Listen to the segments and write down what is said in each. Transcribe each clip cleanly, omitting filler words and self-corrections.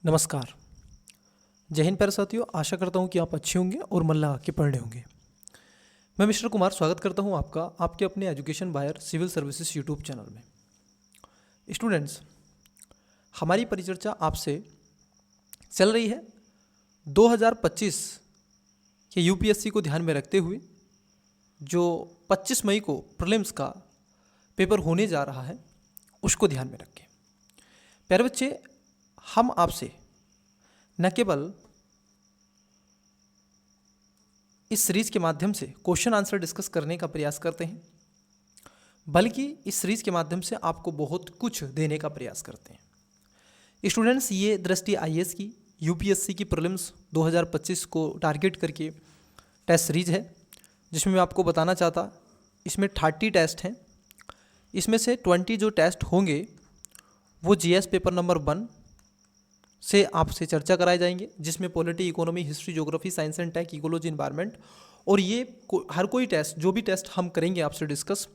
नमस्कार। जय हिंद प्यारे साथियों, आशा करता हूँ कि आप अच्छे होंगे और मन लगा के पढ़ रहे होंगे। मैं मिस्टर कुमार स्वागत करता हूँ आपका आपके अपने education buyer civil services YouTube channel में। स्टूडेंट्स, हमारी परिचर्चा आपसे चल रही है 2025 के यूपीएससी को ध्यान में रखते हुए जो 25 मई को प्रीलिम्स का पेपर होने जा रहा है उसको ध्यान में रख के। प्यारे बच्चे, हम आपसे न केवल इस सीरीज के माध्यम से क्वेश्चन आंसर डिस्कस करने का प्रयास करते हैं, बल्कि इस सीरीज के माध्यम से आपको बहुत कुछ देने का प्रयास करते हैं। स्टूडेंट्स, ये दृष्टि आईएएस की यूपीएससी की प्रीलिम्स 2025 को टारगेट करके टेस्ट सीरीज है, जिसमें मैं आपको बताना चाहता इसमें 30 टेस्ट हैं। इसमें से 20 जो टेस्ट होंगे वो जीएस पेपर नंबर 1 से आपसे चर्चा कराए जाएंगे, जिसमें polity, economy, history, geography, science and tech, ecology, environment और ये हर कोई टेस्ट, जो भी टेस्ट हम करेंगे आपसे डिस्कस,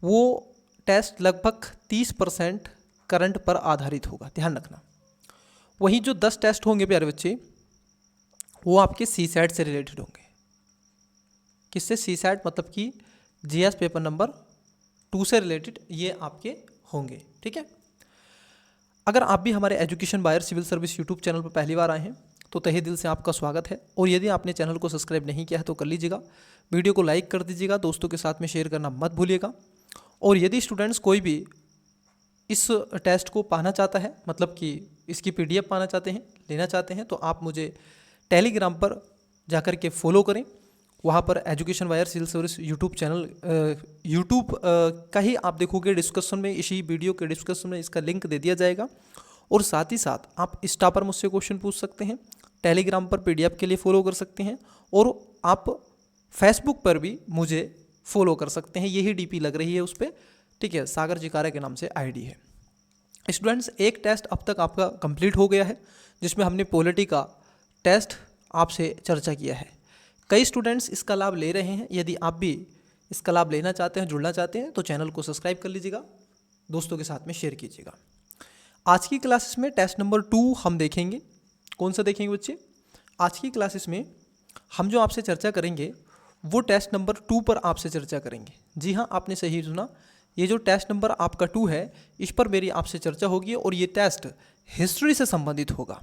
वो टेस्ट लगभग 30% करंट पर आधारित होगा, ध्यान रखना। वहीं जो 10 टेस्ट होंगे प्यारे बच्चे, वो आपके सीसैट से रिलेटेड होंगे। किससे? सीसैट, मतलब कि जीएस पेपर नंबर 2 से रिलेटेड ये आपके होंगे। ठीक है। अगर आप भी हमारे education buyer civil service YouTube channel पर पहली बार आए हैं तो तहे दिल से आपका स्वागत है, और यदि आपने चैनल को सब्सक्राइब नहीं किया है तो कर लीजिएगा। वीडियो को लाइक कर दीजिएगा, दोस्तों के साथ में शेयर करना मत भूलिएगा। और यदि स्टूडेंट्स कोई भी इस टेस्ट को पाना चाहता है, मतलब कि इसकी पीडीएफ पाना चाहते हैं, लेना चाहते हैं, तो आप मुझे टेलीग्राम पर जाकर के फॉलो करें। वहाँ पर education wire civil service YouTube channel YouTube का ही आप देखोगे, डिस्कशन में, इसी वीडियो के डिस्कशन में इसका लिंक दे दिया जाएगा। और साथ ही साथ आप इंस्टा पर मुझसे क्वेश्चन पूछ सकते हैं, टेलीग्राम पर पीडीएफ के लिए फॉलो कर सकते हैं, और आप फेसबुक पर भी मुझे फॉलो कर सकते हैं। यही डीपी लग रही है उस पर, ठीक है, सागर जिकारा के नाम से आईडी है। स्टूडेंट्स, एक टेस्ट अब तक आपका कंप्लीट हो गया है, जिसमें हमने पॉलिटी का टेस्ट आपसे चर्चा किया है। कई स्टूडेंट्स इसका लाभ ले रहे हैं। यदि आप भी इसका लाभ लेना चाहते हैं, जुड़ना चाहते हैं, तो चैनल को सब्सक्राइब कर लीजिएगा, दोस्तों के साथ में शेयर कीजिएगा। आज की क्लासेस में टेस्ट नंबर 2 हम देखेंगे। कौन सा देखेंगे बच्चे? आज की क्लासेस में हम जो आपसे चर्चा करेंगे वो टेस्ट नंबर 2 पर आपसे चर्चा करेंगे। जी हाँ, आपने सही सुना, ये जो टेस्ट नंबर आपका 2 है, इस पर मेरी आपसे चर्चा होगी, और ये टेस्ट हिस्ट्री से संबंधित होगा।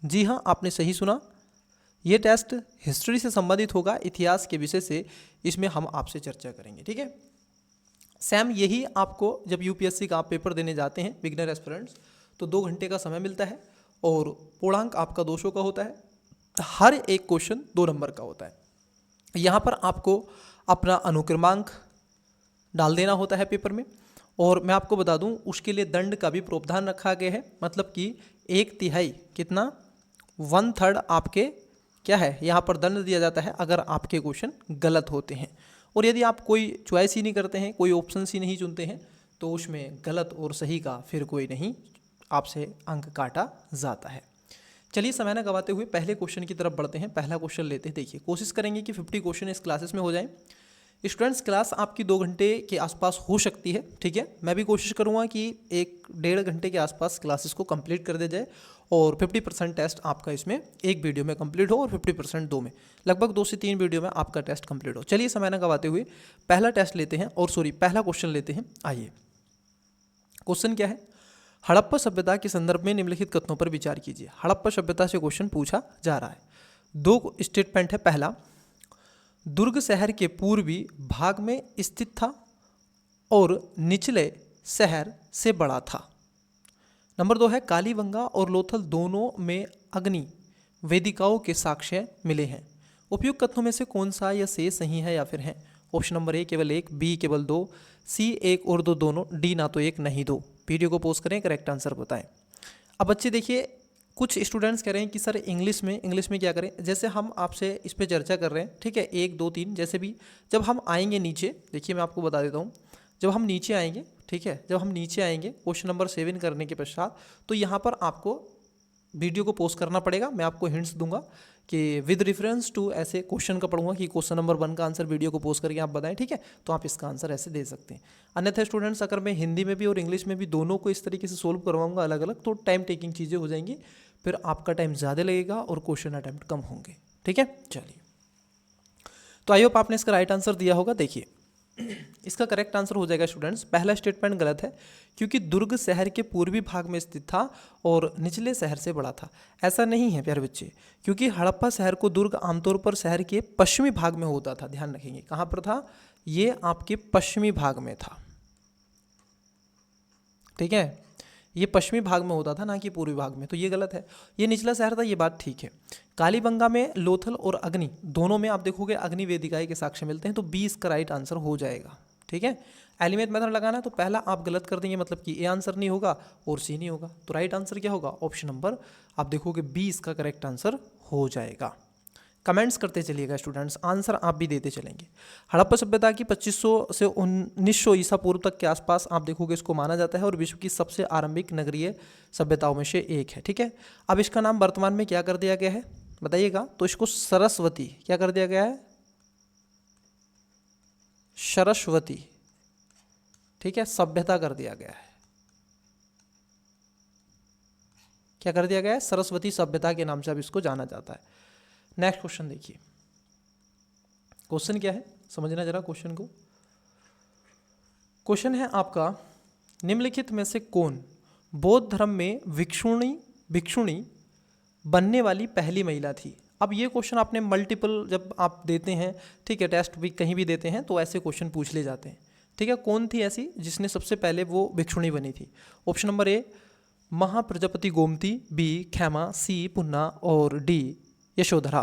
जी हाँ, आपने सही सुना, ये टेस्ट हिस्ट्री से संबंधित होगा, इतिहास के विषय से इसमें हम आपसे चर्चा करेंगे। ठीक है। सैम, यही आपको जब यूपीएससी का आप पेपर देने जाते हैं बिगिनर एस्पिरेंट्स, तो 2 घंटे का समय मिलता है, और पूर्णांक आपका 200 का होता है। हर एक क्वेश्चन 2 नंबर का होता है। यहाँ पर आपको अपना अनुक्रमांक डाल देना होता है पेपर में, और मैं आपको बता दूँ उसके लिए दंड का भी प्रावधान रखा गया है, मतलब कि 1/3 कितना 1/3 आपके क्या है, यहाँ पर दंड दिया जाता है अगर आपके क्वेश्चन गलत होते हैं। और यदि आप कोई चॉइस ही नहीं करते हैं, कोई ऑप्शन ही नहीं चुनते हैं, तो उसमें गलत और सही का फिर कोई नहीं, आपसे अंक काटा जाता है। चलिए समय न गवाते हुए पहले क्वेश्चन की तरफ बढ़ते हैं। पहला क्वेश्चन लेते हैं। देखिए, कोशिश करेंगे कि 50 क्वेश्चन इस क्लासेस में हो जाएं। स्टूडेंट्स, क्लास आपकी 2 घंटे के आसपास हो सकती है। ठीक है, मैं भी कोशिश करूँगा कि 1-1.5 घंटे के आसपास क्लासेस को कंप्लीट कर दिया जाए, और 50% टेस्ट आपका इसमें एक वीडियो में कंप्लीट हो, और 50% 2 में, लगभग 2 से 3 वीडियो में आपका टेस्ट कंप्लीट हो। चलिए समय न गवाते हुए पहला टेस्ट लेते हैं, और पहला क्वेश्चन लेते हैं। आइए, क्वेश्चन क्या है? हड़प्पा सभ्यता के संदर्भ में निम्नलिखित कथनों पर विचार कीजिए। हड़प्पा सभ्यता से क्वेश्चन पूछा जा रहा है। 2 स्टेटमेंट है। पहला, दुर्ग शहर के पूर्वी भाग में स्थित था और निचले शहर से बड़ा था। नंबर 2 है, कालीबंगा और लोथल दोनों में अग्नि वेदिकाओं के साक्ष्य मिले हैं। उपयुक्त कथनों में से कौन सा या से सही है या फिर है? ऑप्शन नंबर ए केवल 1, बी केवल 2, सी 1 और 2 दोनों, डी ना तो 1 नहीं 2। वीडियो को पॉज करें, करेक्ट आंसर बताएं। अब बच्चे देखिए, कुछ स्टूडेंट्स कह रहे हैं कि सर इंग्लिश में क्या करें? जैसे हम आपसे इस पर चर्चा कर रहे हैं, ठीक है, 1, 2, 3 जैसे भी, जब हम आएंगे नीचे, देखिए मैं आपको बता देता हूँ, जब हम नीचे आएंगे, ठीक है, जब हम नीचे आएंगे क्वेश्चन नंबर 7 करने के पश्चात, तो यहाँ पर आपको वीडियो को पोस्ट करना पड़ेगा। मैं आपको हिंट्स दूंगा कि विद रेफरेंस टू ऐसे क्वेश्चन का पढ़ूंगा कि क्वेश्चन नंबर 1 का आंसर वीडियो को पोस्ट करके आप बताएं, ठीक है। तो आप इसका आंसर ऐसे दे सकते हैं। अन्यथा स्टूडेंट्स अगर मैं हिंदी में भी और इंग्लिश में भी दोनों को इस तरीके से सोल्व करवाऊंगा अलग अलग, तो टाइम टेकिंग चीज़ें हो जाएंगी, फिर आपका टाइम ज़्यादा लगेगा और क्वेश्चन अटैम्प्ट कम होंगे, ठीक है। चलिए, तो आई होप आपने इसका राइट आंसर दिया होगा। देखिए इसका करेक्ट आंसर हो जाएगा स्टूडेंट्स, पहला स्टेटमेंट गलत है क्योंकि दुर्ग शहर के पूर्वी भाग में स्थित था और निचले शहर से बड़ा था। ऐसा नहीं है प्यारे बच्चे, क्योंकि हड़प्पा शहर को दुर्ग आमतौर पर शहर के पश्चिमी भाग में होता था। ध्यान रखेंगे कहाँ पर था, ये आपके पश्चिमी भाग में था, ठीक है। ये पश्चिमी भाग में होता था, ना कि पूर्वी भाग में, तो ये गलत है। ये निचला शहर था, ये बात ठीक है। कालीबंगा में लोथल और अग्नि दोनों में आप देखोगे अग्नि वेदिकाएं के साक्ष्य मिलते हैं, तो 20 का राइट आंसर हो जाएगा, ठीक है। एलिमेंट मेथड लगाना है तो पहला आप गलत कर देंगे, मतलब कि ए आंसर नहीं होगा और सी नहीं होगा, तो राइट आंसर क्या होगा, ऑप्शन नंबर आप देखोगे 20 का करेक्ट आंसर हो जाएगा। कमेंट्स करते चलिएगा स्टूडेंट्स, आंसर आप भी देते चलेंगे। हड़प्पा सभ्यता की 2500 से 1900 ईसा पूर्व तक के आसपास आप देखोगे इसको माना जाता है और विश्व की सबसे आरंभिक नगरीय सभ्यताओं में से एक है, ठीक है। अब इसका नाम वर्तमान में क्या कर दिया गया है बताइएगा, तो इसको सरस्वती क्या कर दिया गया है, सरस्वती, ठीक है, सभ्यता कर दिया गया है। क्या कर दिया गया है, सरस्वती सभ्यता के नाम से अब इसको जाना जाता है। नेक्स्ट क्वेश्चन देखिए, क्वेश्चन क्या है समझना जरा क्वेश्चन को। क्वेश्चन है आपका, निम्नलिखित में से कौन बौद्ध धर्म में भिक्षुणी बनने वाली पहली महिला थी। अब ये क्वेश्चन आपने मल्टीपल जब आप देते हैं, ठीक है, टेस्ट भी कहीं भी देते हैं तो ऐसे क्वेश्चन पूछ ले जाते हैं, ठीक है। कौन थी ऐसी जिसने सबसे पहले वो भिक्षुणी बनी थी। Option number A Mahaprajapati Gomati, B Khema, C Punna और डी यशोधरा।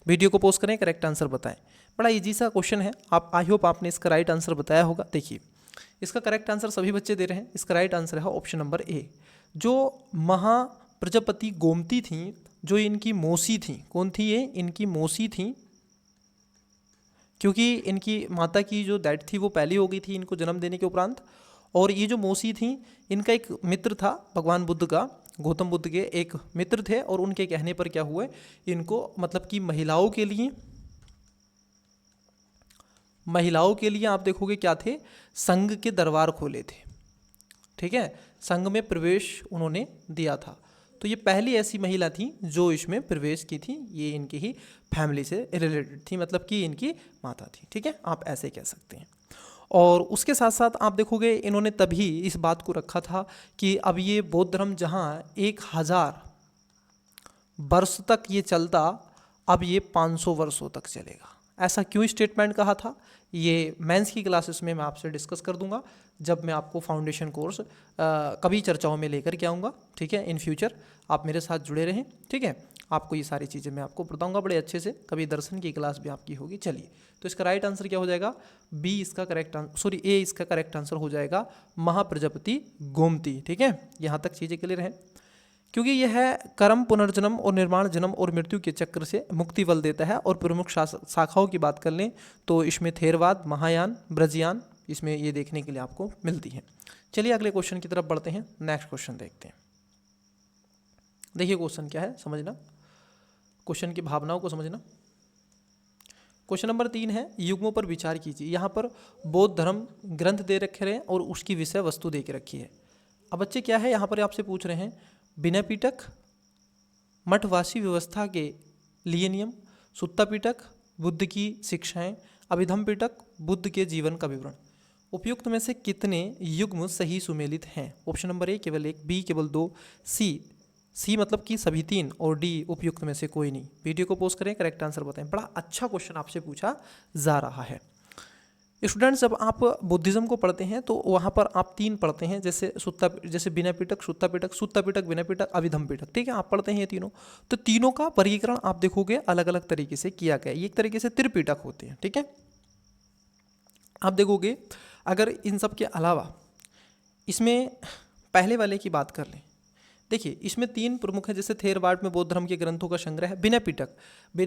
वीडियो को पोस्ट करें, करेक्ट आंसर बताएं। बड़ा इजी सा क्वेश्चन है, आप आई होप आपने इसका राइट आंसर बताया होगा। देखिए इसका करेक्ट आंसर सभी बच्चे दे रहे हैं, इसका राइट आंसर है ऑप्शन नंबर ए। जो महाप्रजापति गोमती थी, जो इनकी मौसी थी, कौन थी ये, इनकी मौसी थी, क्योंकि इनकी माता की जो डेथ थी वो पहली हो गई थी इनको जन्म देने के उपरांत। और ये जो मौसी थी इनका एक मित्र था भगवान बुद्ध का, गौतम बुद्ध के एक मित्र थे, और उनके कहने पर क्या हुए, इनको मतलब कि महिलाओं के लिए आप देखोगे क्या थे, संघ के दरबार खोले थे, ठीक है, संघ में प्रवेश उन्होंने दिया था। तो ये पहली ऐसी महिला थी जो इसमें प्रवेश की थी, ये इनकी ही फैमिली से रिलेटेड थी, मतलब कि इनकी माता थी, ठीक है, आप ऐसे कह सकते हैं। और उसके साथ साथ आप देखोगे इन्होंने तभी इस बात को रखा था कि अब ये बौद्ध धर्म जहाँ 1000 वर्ष तक ये चलता, अब ये 500 वर्षों तक चलेगा। ऐसा क्यों स्टेटमेंट कहा था, ये मेंस की क्लासेस में मैं आपसे डिस्कस कर दूंगा, जब मैं आपको फाउंडेशन कोर्स कभी चर्चाओं में लेकर के आऊँगा, ठीक है। इन फ्यूचर आप मेरे साथ जुड़े रहें, ठीक है, आपको ये सारी चीज़ें मैं आपको बताऊंगा बड़े अच्छे से, कभी दर्शन की क्लास भी आपकी होगी। चलिए, तो इसका राइट आंसर क्या हो जाएगा, बी इसका करेक्ट आंसर, सॉरी ए इसका करेक्ट आंसर हो जाएगा महाप्रजापति गोमती, ठीक है। यहाँ तक चीज़ें क्लियर हैं, क्योंकि यह कर्म, पुनर्जन्म और निर्माण, जन्म और मृत्यु के चक्र से मुक्ति बल देता है। और प्रमुख शाखाओं की बात कर लें तो इसमें थेरवाद, महायान, ब्रजयान, इसमें ये देखने के लिए आपको मिलती है। चलिए अगले क्वेश्चन की तरफ बढ़ते हैं, नेक्स्ट क्वेश्चन देखते हैं। देखिए क्वेश्चन क्या है समझना, क्वेश्चन की भावनाओं को समझना। क्वेश्चन नंबर 3 है, युग्मों पर विचार कीजिए। यहाँ पर बौद्ध धर्म ग्रंथ दे रखे हैं और उसकी विषय वस्तु दे के रखी है। अब बच्चे क्या है, यहाँ पर आपसे पूछ रहे हैं विनय पिटक, मठवासी व्यवस्था के लिए नियम, सुत्ता पिटक, बुद्ध की शिक्षाएं, अभिधम पिटक, बुद्ध के जीवन का विवरण। उपयुक्त में से कितने युग्म सही सुमेलित हैं। ऑप्शन नंबर ए केवल 1, बी केवल 2, सी मतलब कि सभी 3 और डी उपयुक्त में से कोई नहीं। वीडियो को पोस्ट करें, करेक्ट आंसर बताएं। बड़ा अच्छा क्वेश्चन आपसे पूछा जा रहा है। स्टूडेंट्स जब आप बुद्धिज़्म को पढ़ते हैं तो वहाँ पर आप 3 पढ़ते हैं, जैसे विनय पिटक, सुत्ता पिटक, विनय पिटक, अभिधम पिटक, ठीक है, आप पढ़ते हैं ये तीनों। तो तीनों का वर्गीकरण आप देखोगे अलग अलग तरीके से किया गया है। एक तरीके से त्रिपिटक होते हैं, ठीक है। आप देखोगे अगर इन सब के अलावा इसमें पहले वाले की बात कर लें, देखिए इसमें 3 प्रमुख है, जैसे थेरवाद में बौद्ध धर्म के ग्रंथों का संग्रह है। विनय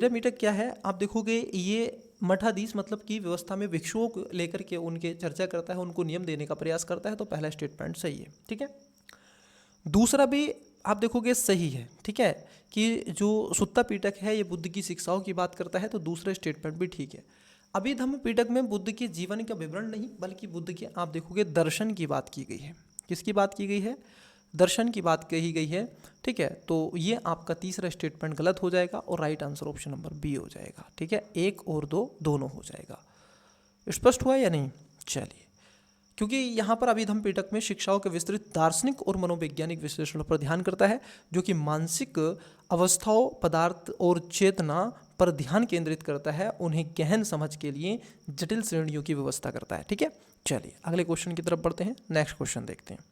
पिटक क्या है, आप देखोगे ये मठाधीश मतलब की व्यवस्था में भिक्षुओं को लेकर के उनके चर्चा करता है, उनको नियम देने का प्रयास करता है, तो पहला स्टेटमेंट सही है, ठीक है। दूसरा भी आप देखोगे सही है, ठीक है, कि जो सुत्ता पीटक है ये बुद्ध की शिक्षाओं की बात करता है, तो दूसरा स्टेटमेंट भी ठीक है। अभिधम्म पीटक में बुद्ध के जीवन का विवरण नहीं बल्कि बुद्ध के आप देखोगे दर्शन की बात की गई है। किसकी बात की गई है? दर्शन की बात कही गई है, ठीक है। तो ये आपका तीसरा स्टेटमेंट गलत हो जाएगा और right answer option number B हो जाएगा, ठीक है। 1 और 2 दोनों हो जाएगा। स्पष्ट हुआ या नहीं? चलिए, क्योंकि यहाँ पर अभिधम्म पीटक में शिक्षाओं के विस्तृत दार्शनिक और मनोवैज्ञानिक विश्लेषण पर ध्यान करता है, जो कि मानसिक अवस्थाओं, पदार्थ और चेतना पर ध्यान केंद्रित करता है, उन्हें गहन समझ के लिए जटिल श्रेणियों की व्यवस्था करता है, ठीक है। चलिए अगले क्वेश्चन की तरफ बढ़ते हैं। नेक्स्ट क्वेश्चन देखते हैं।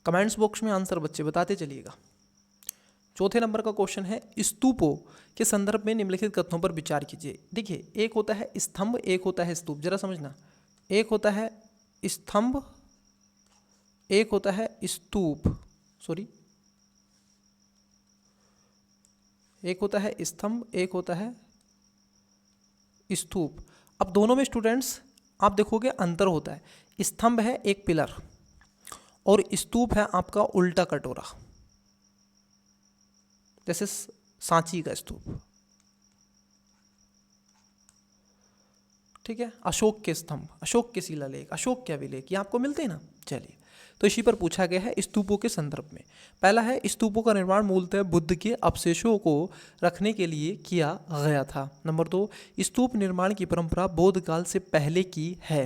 कमेंट्स बॉक्स में आंसर बच्चे बताते चलिएगा। चौथे नंबर का क्वेश्चन है, स्तूपों के संदर्भ में निम्नलिखित कथनों पर विचार कीजिए। देखिए, एक होता है स्तंभ, एक होता है स्तूप। जरा समझना, एक होता है स्तंभ, एक होता है स्तूप, सॉरी, एक होता है स्तंभ, एक होता है स्तूप। अब दोनों में स्टूडेंट्स आप देखोगे अंतर होता है। स्तंभ है एक पिलर और स्तूप है आपका उल्टा कटोरा, जैसे सांची का स्तूप, ठीक है। अशोक के स्तंभ, अशोक के शिलालेख, अशोक के अभिलेख, ये आपको मिलते हैं ना। चलिए, तो इसी पर पूछा गया है स्तूपों के संदर्भ में। पहला है, स्तूपों का निर्माण मूलतः बुद्ध के अवशेषों को रखने के लिए किया गया था। नंबर 2, स्तूप निर्माण की परंपरा बौद्ध काल से पहले की है।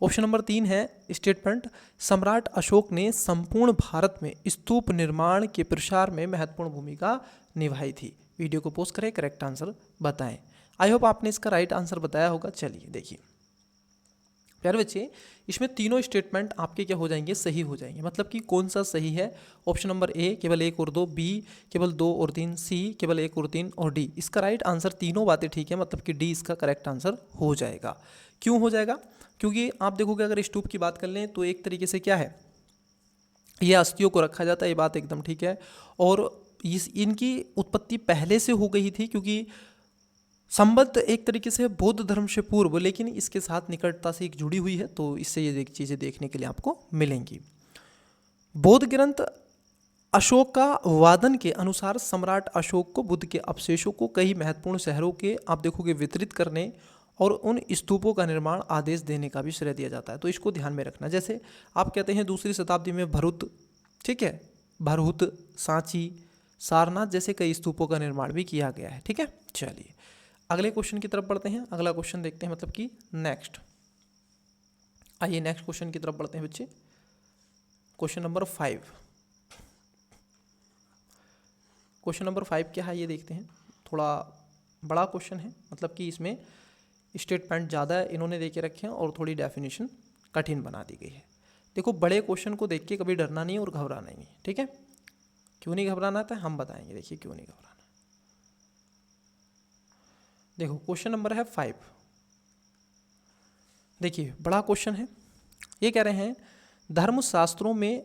ऑप्शन नंबर 3 है स्टेटमेंट, सम्राट अशोक ने संपूर्ण भारत में स्तूप निर्माण के प्रसार में महत्वपूर्ण भूमिका निभाई थी। वीडियो को पोस्ट करें, करेक्ट आंसर बताएं। आई होप आपने इसका राइट आंसर बताया होगा। चलिए देखिए प्यारे बच्चे, इसमें तीनों स्टेटमेंट आपके क्या हो जाएंगे? सही हो जाएंगे। मतलब कि कौन सा सही है? ऑप्शन नंबर ए केवल 1 और 2, बी केवल 2 और 3, सी केवल 1 और 3 और डी इसका राइट आंसर। तीनों बातें ठीक है, मतलब कि डी इसका करेक्ट आंसर हो जाएगा। क्यों हो जाएगा? क्योंकि आप देखोगे अगर स्तूप की बात कर लें तो एक तरीके से क्या है, ये अस्थियों को रखा जाता है, ये बात एकदम ठीक है। और इनकी उत्पत्ति पहले से हो गई थी, क्योंकि संबद्ध एक तरीके से बौद्ध धर्म से पूर्व, लेकिन इसके साथ निकटता से एक जुड़ी हुई है, तो इससे ये चीज़ें देखने के लिए आपको मिलेंगी। बौद्ध ग्रंथ अशोक का वादन के अनुसार सम्राट अशोक को बुद्ध के अवशेषों को कई महत्वपूर्ण शहरों के आप देखोगे वितरित करने और उन स्तूपों का निर्माण आदेश देने का भी श्रेय दिया जाता है। तो इसको ध्यान में रखना। जैसे आप कहते हैं 2री शताब्दी में भरूत, ठीक है, भरूत, सांची, सारनाथ जैसे कई स्तूपों का निर्माण भी किया गया है, ठीक है। चलिए अगले क्वेश्चन की तरफ बढ़ते हैं। अगला क्वेश्चन देखते हैं, मतलब कि नेक्स्ट। आइए नेक्स्ट क्वेश्चन की तरफ बढ़ते हैं बच्चे। Question number 5। क्वेश्चन नंबर 5 क्या है ये देखते हैं। थोड़ा बड़ा क्वेश्चन है, मतलब कि इसमें स्टेटमेंट ज़्यादा इन्होंने दे के रखे हैं और थोड़ी डेफिनेशन कठिन बना दी गई है। देखो, बड़े क्वेश्चन को देख के कभी डरना नहीं और घबराना नहीं, ठीक है। क्यों नहीं घबराना था हम बताएंगे, देखिए क्यों नहीं घबराना। देखो क्वेश्चन नंबर है 5। देखिए बड़ा क्वेश्चन है। ये कह रहे हैं धर्मशास्त्रों में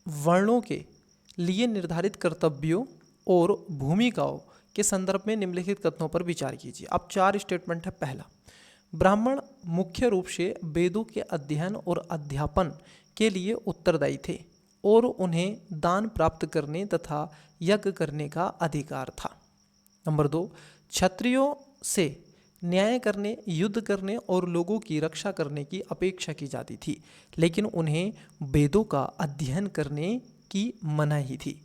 वर्णों के लिए निर्धारित कर्तव्यों और भूमिकाओं के संदर्भ में निम्नलिखित कथनों पर विचार कीजिए। अब 4 स्टेटमेंट है। पहला, ब्राह्मण मुख्य रूप से वेदों के अध्ययन और अध्यापन के लिए उत्तरदायी थे और उन्हें दान प्राप्त करने तथा यज्ञ करने का अधिकार था। नंबर 2, क्षत्रियों से न्याय करने, युद्ध करने और लोगों की रक्षा करने की अपेक्षा की जाती थी, लेकिन उन्हें वेदों का अध्ययन करने की मनाही थी।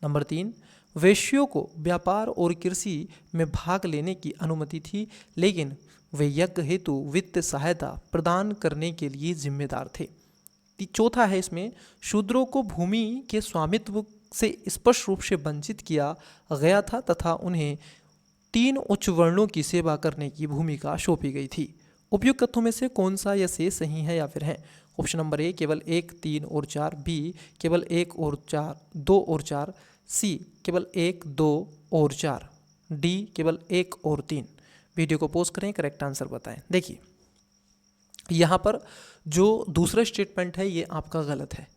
नंबर 3, वैश्यों को व्यापार और कृषि में भाग लेने की अनुमति थी, लेकिन वे यज्ञ हेतु वित्त सहायता प्रदान करने के लिए जिम्मेदार थे। चौथा है इसमें, शूद्रों को भूमि के स्वामित्व से स्पष्ट रूप से वंचित किया गया था तथा उन्हें 3 उच्च वर्णों की सेवा करने की भूमिका सौंपी गई थी। उपयुक्त कथनों में से कौन सा या से सही है या फिर है? ऑप्शन नंबर ए केवल 1, 3 और 4, बी केवल 1 और 4, 2 और 4, सी केवल 1, 2 और 4, डी केवल 1 और 3। वीडियो को पॉज करें, करेक्ट आंसर बताएं। देखिए यहाँ पर जो दूसरा स्टेटमेंट है ये आपका गलत है,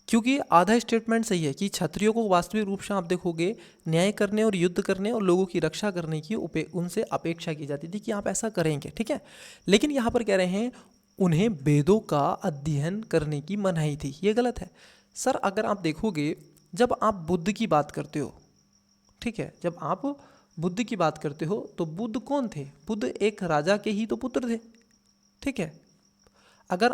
क्योंकि आधा स्टेटमेंट सही है कि क्षत्रियों को वास्तविक रूप से आप देखोगे न्याय करने और युद्ध करने और लोगों की रक्षा करने की उनसे अपेक्षा की जाती थी कि आप ऐसा करेंगे, ठीक है। लेकिन यहाँ पर कह रहे हैं उन्हें वेदों का अध्ययन करने की मनाही थी, ये गलत है। सर अगर आप देखोगे जब आप बुद्ध की बात करते हो, ठीक है, जब आप बुद्ध की बात करते हो तो बुद्ध कौन थे? बुद्ध एक राजा के ही तो पुत्र थे, ठीक है। अगर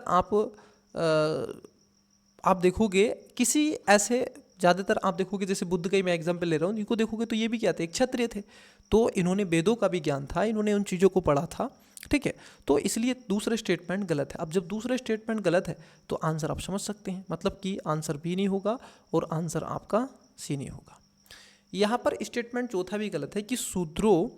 आप देखोगे किसी ऐसे, ज़्यादातर आप देखोगे जैसे बुद्ध का ही मैं एग्जाम्पल ले रहा हूँ, इनको देखोगे तो ये भी क्या थे? एक क्षत्रिय थे। तो इन्होंने वेदों का भी ज्ञान था, इन्होंने उन चीज़ों को पढ़ा था, ठीक है। तो इसलिए दूसरा स्टेटमेंट गलत है। अब जब दूसरा स्टेटमेंट गलत है तो आंसर आप समझ सकते हैं, मतलब कि आंसर बी नहीं होगा और आंसर आपका सी नहीं होगा। यहाँ पर स्टेटमेंट चौथा भी गलत है कि शूद्रों,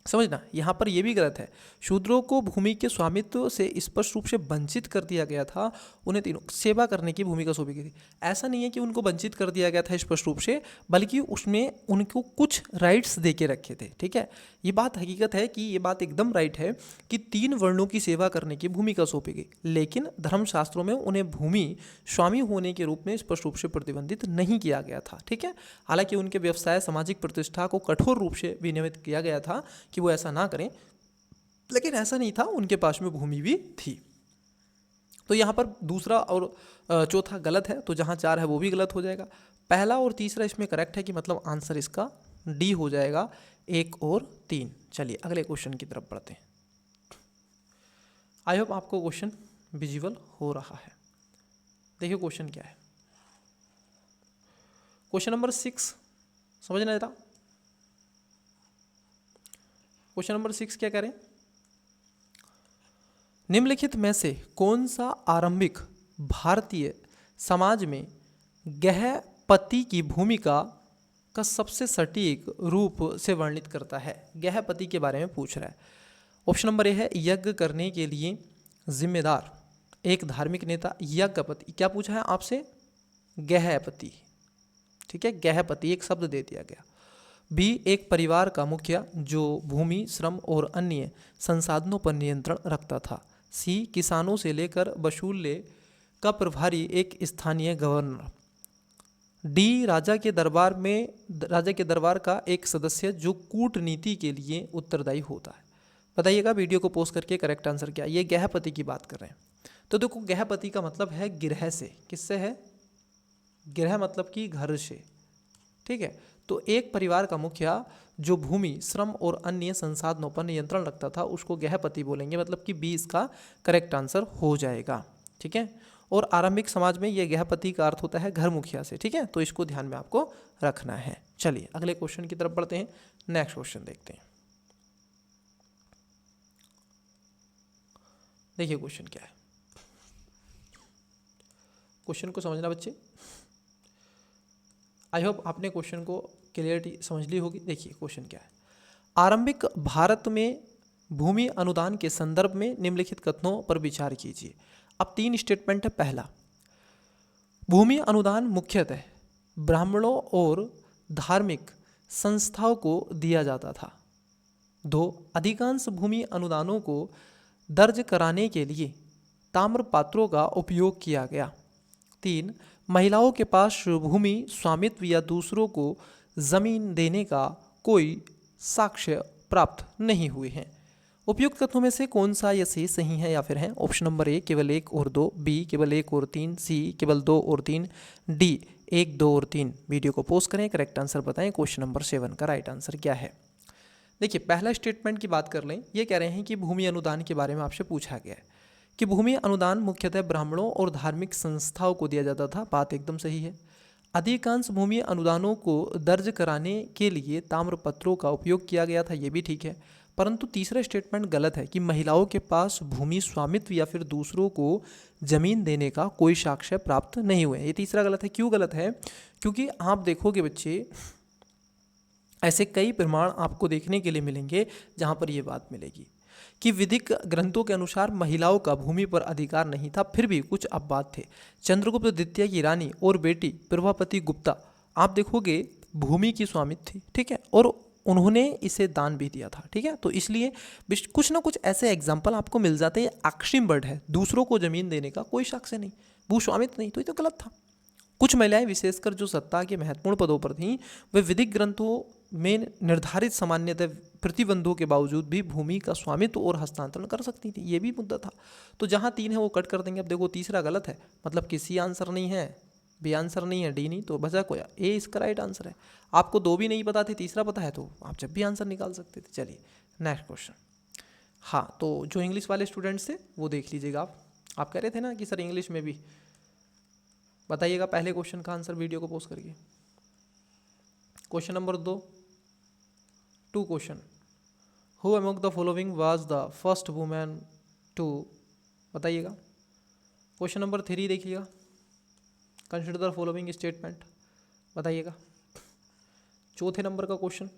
समझना यहाँ पर यह भी गलत है, शूद्रों को भूमि के स्वामित्व से स्पष्ट रूप से वंचित कर दिया गया था, उन्हें तीनों सेवा करने की भूमिका सौंपी गई थी। ऐसा नहीं है कि उनको वंचित कर दिया गया था स्पष्ट रूप से, बल्कि उसमें उनको कुछ राइट्स दे के रखे थे, ठीक है। ये बात हकीकत है कि ये बात एकदम राइट है कि 3 वर्णों की सेवा करने की भूमिका सौंपी गई, लेकिन धर्मशास्त्रों में उन्हें भूमि स्वामी होने के रूप में स्पष्ट रूप से प्रतिबंधित नहीं किया गया था, ठीक है। हालांकि उनके व्यवसाय सामाजिक प्रतिष्ठा को कठोर रूप से विनियमित किया गया था कि वो ऐसा ना करें, लेकिन ऐसा नहीं था, उनके पास में भूमि भी थी। तो यहाँ पर दूसरा और चौथा गलत है, तो जहाँ 4 है वो भी गलत हो जाएगा। पहला और तीसरा इसमें करेक्ट है कि मतलब आंसर इसका डी हो जाएगा, 1 और 3। चलिए अगले क्वेश्चन की तरफ बढ़ते हैं। आई होप आपको क्वेश्चन विजिबल हो रहा है। देखिए क्वेश्चन क्या है। क्वेश्चन नंबर 6 समझना था। क्वेश्चन नंबर 6 क्या करें? निम्नलिखित में से कौन सा आरंभिक भारतीय समाज में गृहपति की भूमिका का सबसे सटीक रूप से वर्णित करता है? गृहपति के बारे में पूछ रहा है। ऑप्शन नंबर ए है यज्ञ करने के लिए जिम्मेदार एक धार्मिक नेता, यज्ञपति। क्या पूछा है आपसे? गृहपति, ठीक है, गृहपति एक शब्द दे दिया गया। बी एक परिवार का मुखिया जो भूमि, श्रम और अन्य संसाधनों पर नियंत्रण रखता था। सी किसानों से लेकर वसूले का प्रभारी एक स्थानीय गवर्नर। डी राजा के दरबार का एक सदस्य जो कूटनीति के लिए उत्तरदायी होता है। बताइएगा वीडियो को पोस्ट करके करेक्ट आंसर क्या है। ये गृहपति की बात कर रहे हैं। तो देखो गृहपति का मतलब है गृह से, किससे है? गृह मतलब कि घर से, ठीक है। तो एक परिवार का मुखिया जो भूमि, श्रम और अन्य संसाधनों पर नियंत्रण रखता था उसको गृहपति बोलेंगे, मतलब कि बी इसका करेक्ट आंसर हो जाएगा, ठीक है। और आरंभिक समाज में यह गृहपति का अर्थ होता है घर मुखिया से, ठीक है। तो इसको ध्यान में आपको रखना है। चलिए अगले क्वेश्चन की तरफ बढ़ते हैं। नेक्स्ट क्वेश्चन देखते हैं। देखिए क्वेश्चन क्या है। क्वेश्चन को समझना बच्चे। आई होप आपने क्वेश्चन को क्लियरिटी समझ ली होगी। देखिए क्वेश्चन क्या है। आरंभिक भारत में भूमि अनुदान के संदर्भ में निम्नलिखित कथनों पर विचार कीजिए। अब 3 स्टेटमेंट है। पहला, भूमि अनुदान मुख्यतः ब्राह्मणों और धार्मिक संस्थाओं को दिया जाता था। 2, अधिकांश भूमि अनुदानों को दर्ज कराने के लिए ताम्र पात्रों का उपयोग किया गया। 3, महिलाओं के पास भूमि स्वामित्व या दूसरों को जमीन देने का कोई साक्ष्य प्राप्त नहीं हुए हैं। उपयुक्त कथनों में से कौन सा या सही है या फिर है? ऑप्शन नंबर ए केवल 1 और 2, बी केवल 1 और 3, सी केवल 2 और 3, डी 1, 2 और 3। वीडियो को पोस्ट करें, करेक्ट आंसर बताएं। क्वेश्चन नंबर 7 का राइट आंसर क्या है? देखिए पहला स्टेटमेंट की बात कर लें। ये कह रहे हैं कि भूमि अनुदान के बारे में आपसे पूछा गया है कि भूमि अनुदान मुख्यतः ब्राह्मणों और धार्मिक संस्थाओं को दिया जाता था। बात एकदम सही है। अधिकांश भूमि अनुदानों को दर्ज कराने के लिए ताम्रपत्रों का उपयोग किया गया था। ये भी ठीक है, परंतु तीसरा स्टेटमेंट गलत है कि महिलाओं के पास भूमि स्वामित्व या फिर दूसरों को जमीन देने का कोई साक्ष्य प्राप्त नहीं हुए। ये तीसरा गलत है। क्यों गलत है? क्योंकि आप देखोगे बच्चे ऐसे कई प्रमाण आपको देखने के लिए मिलेंगे जहाँ पर ये बात मिलेगी कि विधिक ग्रंथों के अनुसार महिलाओं का भूमि पर अधिकार नहीं था, फिर भी कुछ अपवाद थे। चंद्रगुप्त द्वितीय की रानी और बेटी प्रभावती गुप्ता आप देखोगे भूमि की स्वामित्व थी, ठीक है, और उन्होंने इसे दान भी दिया था, ठीक है। तो इसलिए कुछ ना कुछ ऐसे एग्जाम्पल आपको मिल जाते हैं। अक्षिम वर्ड है, दूसरों को जमीन देने का कोई साक्ष्य नहीं, भू स्वामित्व नहीं, तो ये तो गलत था। कुछ महिलाएं विशेषकर जो सत्ता के महत्वपूर्ण पदों पर थीं वे विधिक ग्रंथों में निर्धारित सामान्यतः प्रतिबंधों के बावजूद भी भूमि का स्वामित्व और हस्तांतरण कर सकती थी। ये भी मुद्दा था। तो जहाँ 3 है वो कट कर देंगे। अब देखो तीसरा गलत है, मतलब किसी आंसर नहीं है, बी आंसर नहीं है, डी नहीं, तो बचा कोई ए इसका राइट आंसर है। आपको दो भी नहीं पता थे, तीसरा पता है तो आप जब भी आंसर निकाल सकते थे। चलिए नेक्स्ट क्वेश्चन। हाँ, तो जो इंग्लिश वाले स्टूडेंट्स थे वो देख लीजिएगा। आप कह रहे थे ना कि सर इंग्लिश में भी बताइएगा पहले क्वेश्चन का आंसर वीडियो को पोस्ट करके। Question number 2 question, who among the following was the first women to, बताइएगा। क्वेश्चन नंबर 3 देखिएगा, कंसिडर द फॉलोइंग स्टेटमेंट, बताइएगा। चौथे नंबर का क्वेश्चन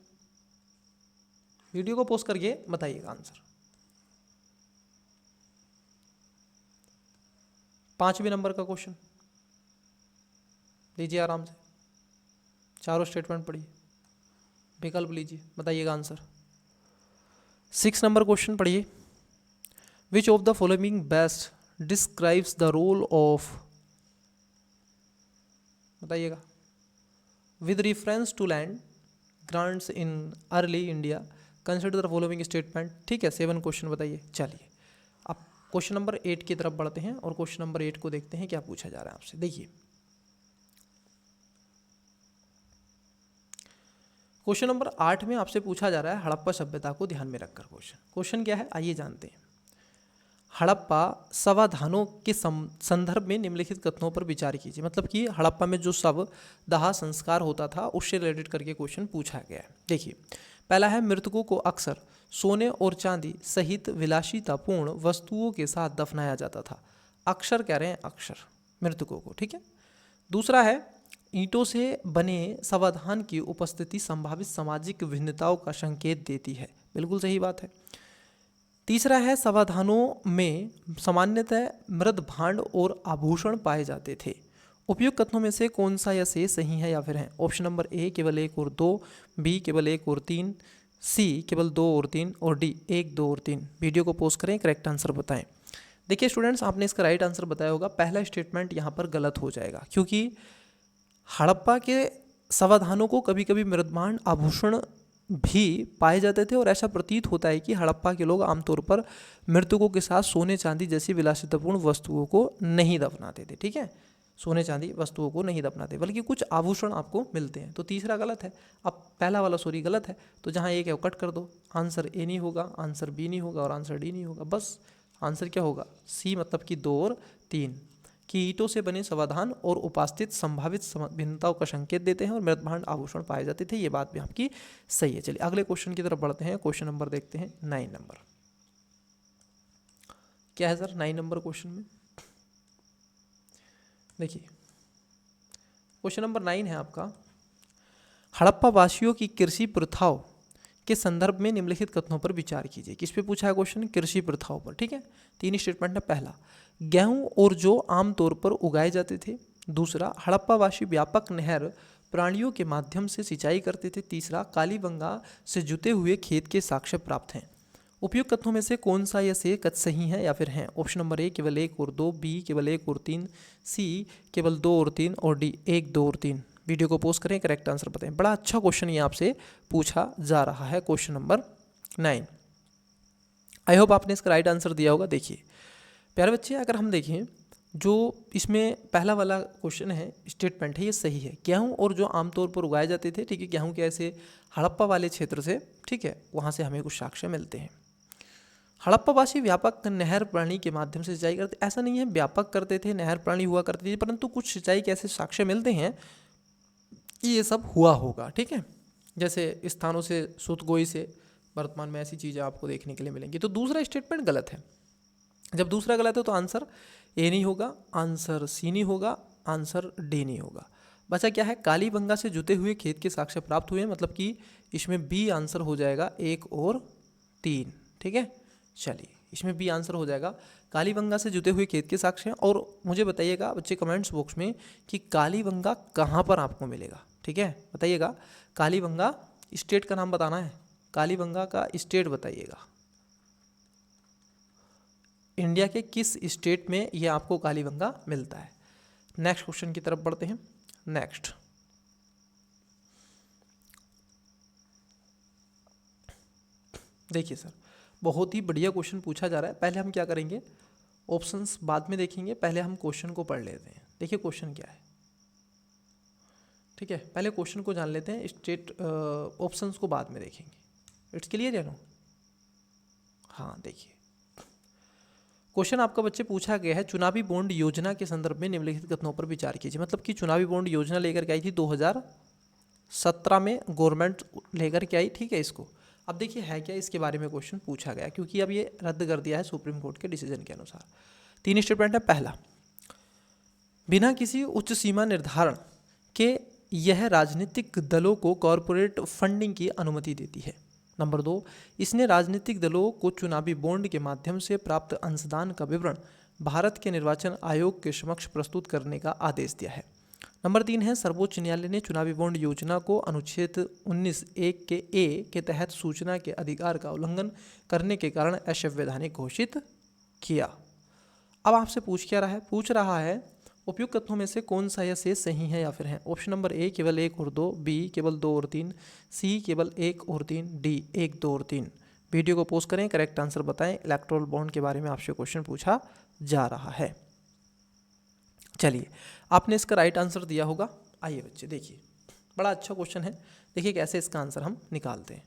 वीडियो को पोस्ट करके बताइएगा आंसर। 5वें नंबर का क्वेश्चन लीजिए आराम से, चारों स्टेटमेंट पढ़िए, विकल्प लीजिए, बताइएगा आंसर। 6 नंबर क्वेश्चन पढ़िए, which of the following best describes the role of, बताइएगा। With reference to land grants in early India consider the following statement, ठीक है। 7 क्वेश्चन बताइए। चलिए अब क्वेश्चन नंबर 8 की तरफ बढ़ते हैं और क्वेश्चन नंबर 8 को देखते हैं क्या पूछा जा रहा है आपसे। देखिए क्वेश्चन नंबर 8 में आपसे पूछा जा रहा है हड़प्पा सभ्यता को ध्यान में रखकर। क्वेश्चन क्या है आइए जानते हैं। हड़प्पा समाधानों के संदर्भ में निम्नलिखित कथनों पर विचार कीजिए। मतलब कि हड़प्पा में जो शव दाह संस्कार होता था उससे रिलेटेड करके क्वेश्चन पूछा गया है। देखिए पहला है, मृतकों को अक्सर सोने और चांदी सहित विलासितापूर्ण वस्तुओं के साथ दफनाया जाता था। अक्सर कह रहे हैं, अक्सर मृतकों को, ठीक है। दूसरा है, ईंटों से बने समाधान की उपस्थिति संभावित सामाजिक भिन्नताओं का संकेत देती है। बिल्कुल सही बात है। तीसरा है, समाधानों में सामान्यतः मृद भांड और आभूषण पाए जाते थे। उपयुक्त कथनों में से कौन सा या से सही है या फिर है? ऑप्शन नंबर ए केवल 1 और 2, बी केवल 1 और 3, सी केवल 2 और 3 और डी 1, 2 और 3। वीडियो को पोस्ट करें, करेक्ट आंसर बताएं। देखिए स्टूडेंट्स, आपने इसका राइट आंसर बताया होगा। पहला स्टेटमेंट यहाँ पर गलत हो जाएगा क्योंकि हड़प्पा के समाधानों को कभी कभी मृदभांड आभूषण भी पाए जाते थे और ऐसा प्रतीत होता है कि हड़प्पा के लोग आमतौर पर मृतकों के साथ सोने चांदी जैसी विलासितापूर्ण वस्तुओं को नहीं दफनाते थे, ठीक है। सोने चांदी वस्तुओं को नहीं दफनाते, बल्कि कुछ आभूषण आपको मिलते हैं। तो तीसरा गलत है। अब पहला वाला सॉरी गलत है, तो जहाँ एक है वो कट कर दो। आंसर ए नहीं होगा, आंसर बी नहीं होगा और आंसर डी नहीं होगा। बस आंसर क्या होगा? सी, मतलब कि 2 और 3 कि ईंटों से बने समाधान और उपास्थित संभावित भिन्नताओं का संकेत देते हैं और मृदभांड आभूषण पाए जाते थे। ये बात भी आपकी सही है। चलिए अगले क्वेश्चन की तरफ बढ़ते हैं। क्वेश्चन नंबर देखते हैं 9 नंबर। क्या है सर 9 नंबर क्वेश्चन में? देखिए क्वेश्चन नंबर 9 है आपका, हड़प्पा वासियों की कृषि प्रथाओं के संदर्भ में निम्नलिखित कथनों पर विचार कीजिए। किस पे पूछा है क्वेश्चन? कृषि प्रथाओं पर, ठीक है। 3 स्टेटमेंट है। पहला, गेहूं और जौ आमतौर पर उगाए जाते थे। दूसरा, हड़प्पावासी व्यापक नहर प्राणियों के माध्यम से सिंचाई करते थे। तीसरा, कालीबंगा से जुते हुए खेत के साक्ष्य प्राप्त हैं। उपयुक्त कथनों में से कौन सा या से कथ सही है या फिर हैं? ऑप्शन नंबर ए केवल 1 और 2, बी केवल 1 और 3, सी केवल 2 और 3 और डी 1, 2 और 3। वीडियो को पोस्ट करें, करेक्ट आंसर बताएं। बड़ा अच्छा क्वेश्चन ये आपसे पूछा जा रहा है, क्वेश्चन नंबर 9। आई होप आपने इसका राइट आंसर दिया होगा। देखिए प्यारे बच्चे, अगर हम देखें जो इसमें पहला वाला क्वेश्चन है, स्टेटमेंट है, ये सही है। गेहूं और जो आमतौर पर उगाए जाते थे, ठीक है। गेहूं के ऐसे हड़प्पा वाले क्षेत्र से, ठीक है, वहाँ से हमें कुछ साक्ष्य मिलते हैं। हड़प्पावासी व्यापक नहर प्रणाली के माध्यम से सिंचाई करते, ऐसा नहीं है व्यापक करते थे, नहर प्रणाली हुआ करती थी, परंतु कुछ सिंचाई के ऐसे साक्ष्य मिलते हैं कि ये सब हुआ होगा, ठीक है। जैसे स्थानों से सुतगोई से वर्तमान में ऐसी चीज़ें आपको देखने के लिए मिलेंगी। तो दूसरा स्टेटमेंट गलत है। जब दूसरा गलत है तो आंसर ए नहीं होगा, आंसर सी नहीं होगा, आंसर डी नहीं होगा। बचा क्या है? कालीबंगा से जुते हुए खेत के साक्ष्य प्राप्त हुए, मतलब कि इसमें बी आंसर हो जाएगा 1 और 3, ठीक है। चलिए इसमें बी आंसर हो जाएगा, कालीबंगा से जुते हुए खेत के साक्ष्य हैं। और मुझे बताइएगा बच्चे कमेंट्स बॉक्स में कि कालीबंगा कहाँ पर आपको मिलेगा, ठीक है। बताइएगा कालीबंगा, स्टेट का नाम बताना है, कालीबंगा का स्टेट बताइएगा। इंडिया के किस स्टेट में ये आपको कालीबंगा मिलता है? नेक्स्ट क्वेश्चन की तरफ बढ़ते हैं। नेक्स्ट देखिए सर, बहुत ही बढ़िया क्वेश्चन पूछा जा रहा है। पहले हम क्या करेंगे, ऑप्शंस बाद में देखेंगे, पहले हम क्वेश्चन को पढ़ लेते हैं। देखिए क्वेश्चन क्या है, ठीक है, पहले क्वेश्चन को जान लेते हैं, स्टेट ऑप्शंस को बाद में देखेंगे। इट्स क्लियर है नो? हाँ देखिए, क्वेश्चन आपका बच्चे पूछा गया है, चुनावी बॉन्ड योजना के संदर्भ में निम्नलिखित कथनों पर विचार कीजिए। मतलब कि चुनावी बॉन्ड योजना लेकर के आई थी 2017 में गवर्नमेंट लेकर के आई, ठीक है इसको। अब देखिए है क्या, इसके बारे में क्वेश्चन पूछा गया क्योंकि अब ये रद्द कर दिया है सुप्रीम कोर्ट के डिसीजन के अनुसार। 3 स्टेटमेंट है। पहला, बिना किसी उच्च सीमा निर्धारण के यह राजनीतिक दलों को कॉरपोरेट फंडिंग की अनुमति देती है। नंबर 2, इसने राजनीतिक दलों को चुनावी बॉन्ड के माध्यम से प्राप्त अंशदान का विवरण भारत के निर्वाचन आयोग के समक्ष प्रस्तुत करने का आदेश दिया है। नंबर 3 है, सर्वोच्च न्यायालय ने चुनावी बॉन्ड योजना को अनुच्छेद 19(1) के ए के तहत सूचना के अधिकार का उल्लंघन करने के कारण असंवैधानिक घोषित किया। अब आपसे पूछ रहा है उपयुक्त कथनों में से कौन सा या शेष सही है या फिर है। ऑप्शन नंबर ए केवल 1 और 2, बी केवल 2 और 3, सी केवल 1 और 3, डी 1, 2 और 3। वीडियो को पोस्ट करें, करेक्ट आंसर बताएं। इलेक्टोरल बॉन्ड के बारे में आपसे क्वेश्चन पूछा जा रहा है। चलिए, आपने इसका राइट आंसर दिया होगा। आइए बच्चे देखिए, बड़ा अच्छा क्वेश्चन है। देखिए कैसे इसका आंसर हम निकालते हैं।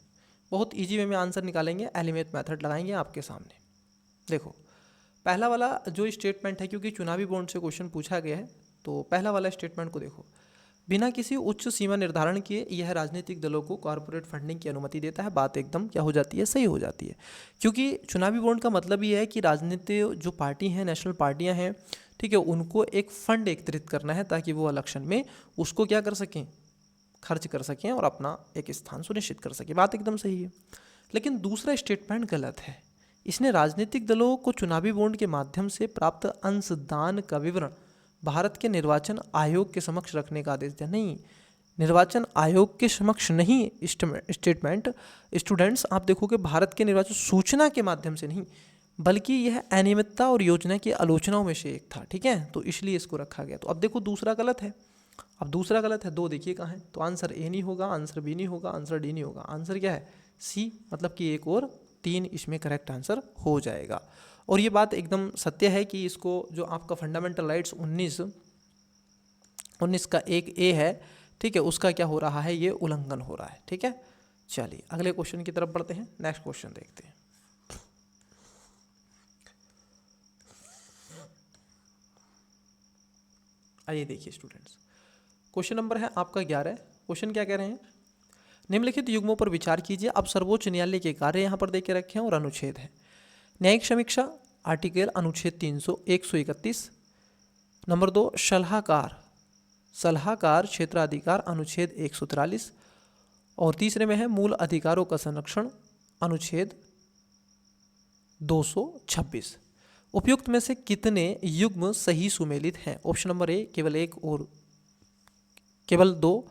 बहुत ईजी वे में आंसर निकालेंगे, एलिमेंट मेथड लगाएंगे आपके सामने। देखो पहला वाला जो स्टेटमेंट है, क्योंकि चुनावी बॉन्ड से क्वेश्चन पूछा गया है, तो पहला वाला स्टेटमेंट को देखो, बिना किसी उच्च सीमा निर्धारण किए यह राजनीतिक दलों को कॉरपोरेट फंडिंग की अनुमति देता है। बात एकदम क्या हो जाती है, सही हो जाती है। क्योंकि चुनावी बॉन्ड का मतलब ये है कि राजनीतिक जो पार्टी हैं, नेशनल पार्टियां हैं, ठीक है, उनको एक फंड एकत्रित करना है ताकि वो इलेक्शन में उसको क्या कर सकें, खर्च कर सकें और अपना एक स्थान सुनिश्चित कर सकें। बात एकदम सही है। लेकिन दूसरा स्टेटमेंट गलत है। इसने राजनीतिक दलों को चुनावी बॉन्ड के माध्यम से प्राप्त अंशदान का विवरण भारत के निर्वाचन आयोग के समक्ष रखने का आदेश दिया। नहीं, निर्वाचन आयोग के समक्ष नहीं स्टेटमेंट स्टूडेंट्स, आप देखोगे भारत के निर्वाचन सूचना के माध्यम से नहीं, बल्कि यह अनियमितता और योजना की आलोचनाओं में से एक था। ठीक है, तो इसलिए इसको रखा गया। तो अब देखो दूसरा गलत है। अब दूसरा गलत है, 2 देखिए कहाँ है। तो आंसर ए नहीं होगा, आंसर बी नहीं होगा, आंसर डी नहीं होगा। आंसर क्या है, सी, मतलब कि 1 और 3 इसमें करेक्ट आंसर हो जाएगा। और ये बात एकदम सत्य है कि इसको जो आपका फंडामेंटल राइट्स 19 का 1A है, ठीक है, उसका क्या हो रहा है, ये उल्लंघन हो रहा है। ठीक है, चलिए अगले क्वेश्चन की तरफ बढ़ते हैं। नेक्स्ट क्वेश्चन देखते हैं। आइए देखिए स्टूडेंट्स, क्वेश्चन नंबर है आपका 11। क्वेश्चन क्या कह रहे हैं, निम्नलिखित युग्मों पर विचार कीजिए। अब सर्वोच्च न्यायालय के कार्य यहाँ पर देके रखे हैं और अनुच्छेद है। न्यायिक समीक्षा आर्टिकल अनुच्छेद 131। नंबर 2, सलाहकार क्षेत्राधिकार अनुच्छेद 143। और तीसरे में है मूल अधिकारों का संरक्षण अनुच्छेद 226। उपयुक्त में से कितने युग्म सही सुमेलित हैं। ऑप्शन नंबर ए केवल 1 और केवल 2,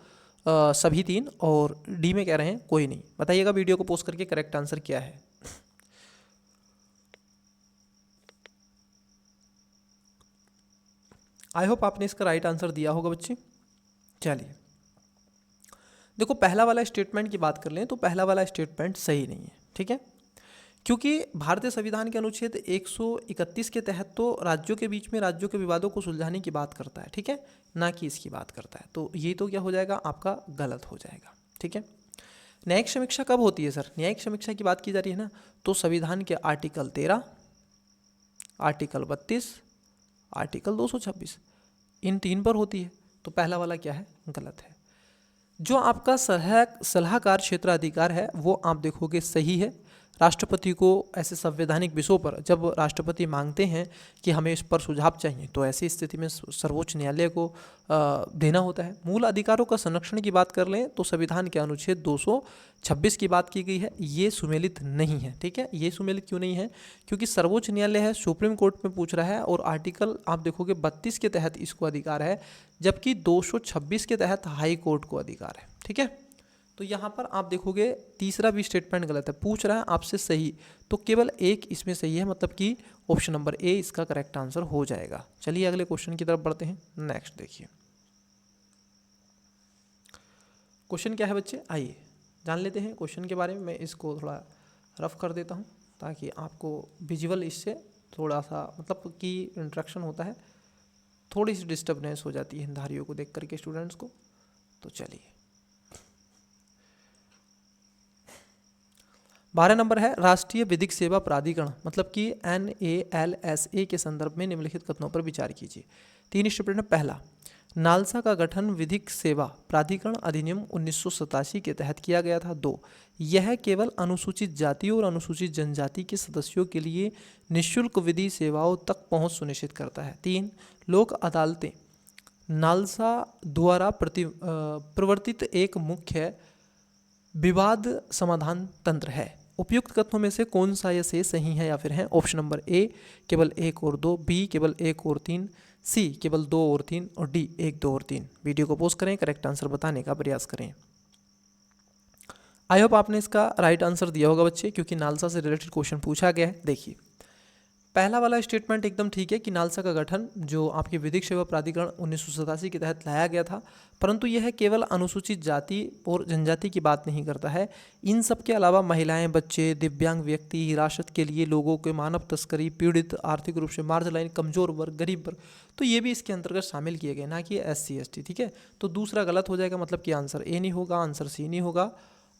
सभी 3, और डी में कह रहे हैं कोई नहीं। बताइएगा वीडियो को पोस्ट करके करेक्ट आंसर क्या है। आई होप आपने इसका राइट आंसर दिया होगा बच्चे। चलिए देखो, पहला वाला स्टेटमेंट की बात कर लें तो पहला वाला स्टेटमेंट सही नहीं है। ठीक है, क्योंकि भारतीय संविधान के अनुच्छेद 131 के तहत तो राज्यों के बीच में राज्यों के विवादों को सुलझाने की बात करता है, ठीक है, ना कि इसकी बात करता है। तो ये तो क्या हो जाएगा, आपका गलत हो जाएगा। ठीक है, न्यायिक समीक्षा कब होती है सर, न्यायिक समीक्षा की बात की जा रही है ना, तो संविधान के आर्टिकल 13, आर्टिकल 32, आर्टिकल 226, इन 3 पर होती है। तो पहला वाला क्या है, गलत है। जो आपका सलाहकार क्षेत्राधिकार है वो आप देखोगे सही है। राष्ट्रपति को ऐसे संवैधानिक विषयों पर जब राष्ट्रपति मांगते हैं कि हमें इस पर सुझाव चाहिए, तो ऐसी स्थिति में सर्वोच्च न्यायालय को देना होता है। मूल अधिकारों का संरक्षण की बात कर लें तो संविधान के अनुच्छेद 226 की बात की गई है, ये सुमेलित नहीं है। ठीक है, ये सुमेलित क्यों नहीं है, क्योंकि सर्वोच्च न्यायालय है, सुप्रीम कोर्ट में पूछ रहा है, और आर्टिकल आप देखोगे 32 के तहत इसको अधिकार है, जबकि 226 के तहत हाई कोर्ट को अधिकार है। ठीक है, तो यहाँ पर आप देखोगे तीसरा भी स्टेटमेंट गलत है। पूछ रहा है आपसे सही, तो केवल 1 इसमें सही है, मतलब कि ऑप्शन नंबर ए इसका करेक्ट आंसर हो जाएगा। चलिए अगले क्वेश्चन की तरफ बढ़ते हैं। नेक्स्ट देखिए, क्वेश्चन क्या है बच्चे, आइए जान लेते हैं क्वेश्चन के बारे में। मैं इसको थोड़ा रफ कर देता हूँ ताकि आपको विजुअल इससे थोड़ा सा मतलब कि इंट्रैक्शन होता है, थोड़ी सी डिस्टर्बनेस हो जाती है हिंदारियों को देख करके स्टूडेंट्स को। तो चलिए 12 नंबर है राष्ट्रीय विधिक सेवा प्राधिकरण मतलब कि NALSA के संदर्भ में निम्नलिखित कथनों पर विचार कीजिए। 3 स्टेटमेंट है। पहला, नालसा का गठन विधिक सेवा प्राधिकरण अधिनियम 1987 के तहत किया गया था। 2, यह केवल अनुसूचित जाति और अनुसूचित जनजाति के सदस्यों के लिए निःशुल्क विधि सेवाओं तक पहुंच सुनिश्चित करता है। 3, लोक अदालतें नालसा द्वारा प्रवर्तित एक मुख्य विवाद समाधान तंत्र है। उपयुक्त कथनों में से कौन सा या से सही है या फिर है? ऑप्शन नंबर ए केवल 1 और 2, बी केवल 1 और 3, सी केवल 2 और 3 और डी 1, 2 और 3। वीडियो को पॉज करें, करेक्ट आंसर बताने का प्रयास करें। आई होप आपने इसका राइट आंसर दिया होगा बच्चे, क्योंकि नालसा से रिलेटेड क्वेश्चन पूछा गया है। देखिए पहला वाला स्टेटमेंट एकदम ठीक है कि नालसा का गठन जो आपके विधिक सेवा प्राधिकरण 1987 के तहत लाया गया था, परंतु यह केवल अनुसूचित जाति और जनजाति की बात नहीं करता है। इन सब के अलावा महिलाएं, बच्चे, दिव्यांग व्यक्ति, हिरासत के लिए लोगों के मानव तस्करी, पीड़ित, आर्थिक रूप से मार्जिनलाइन, कमजोर वर्ग, गरीब वर्ग, तो ये भी इसके अंतर्गत शामिल किए गए, ना कि SC ST। ठीक है, तो दूसरा गलत हो जाएगा, मतलब कि आंसर ए नहीं होगा, आंसर सी नहीं होगा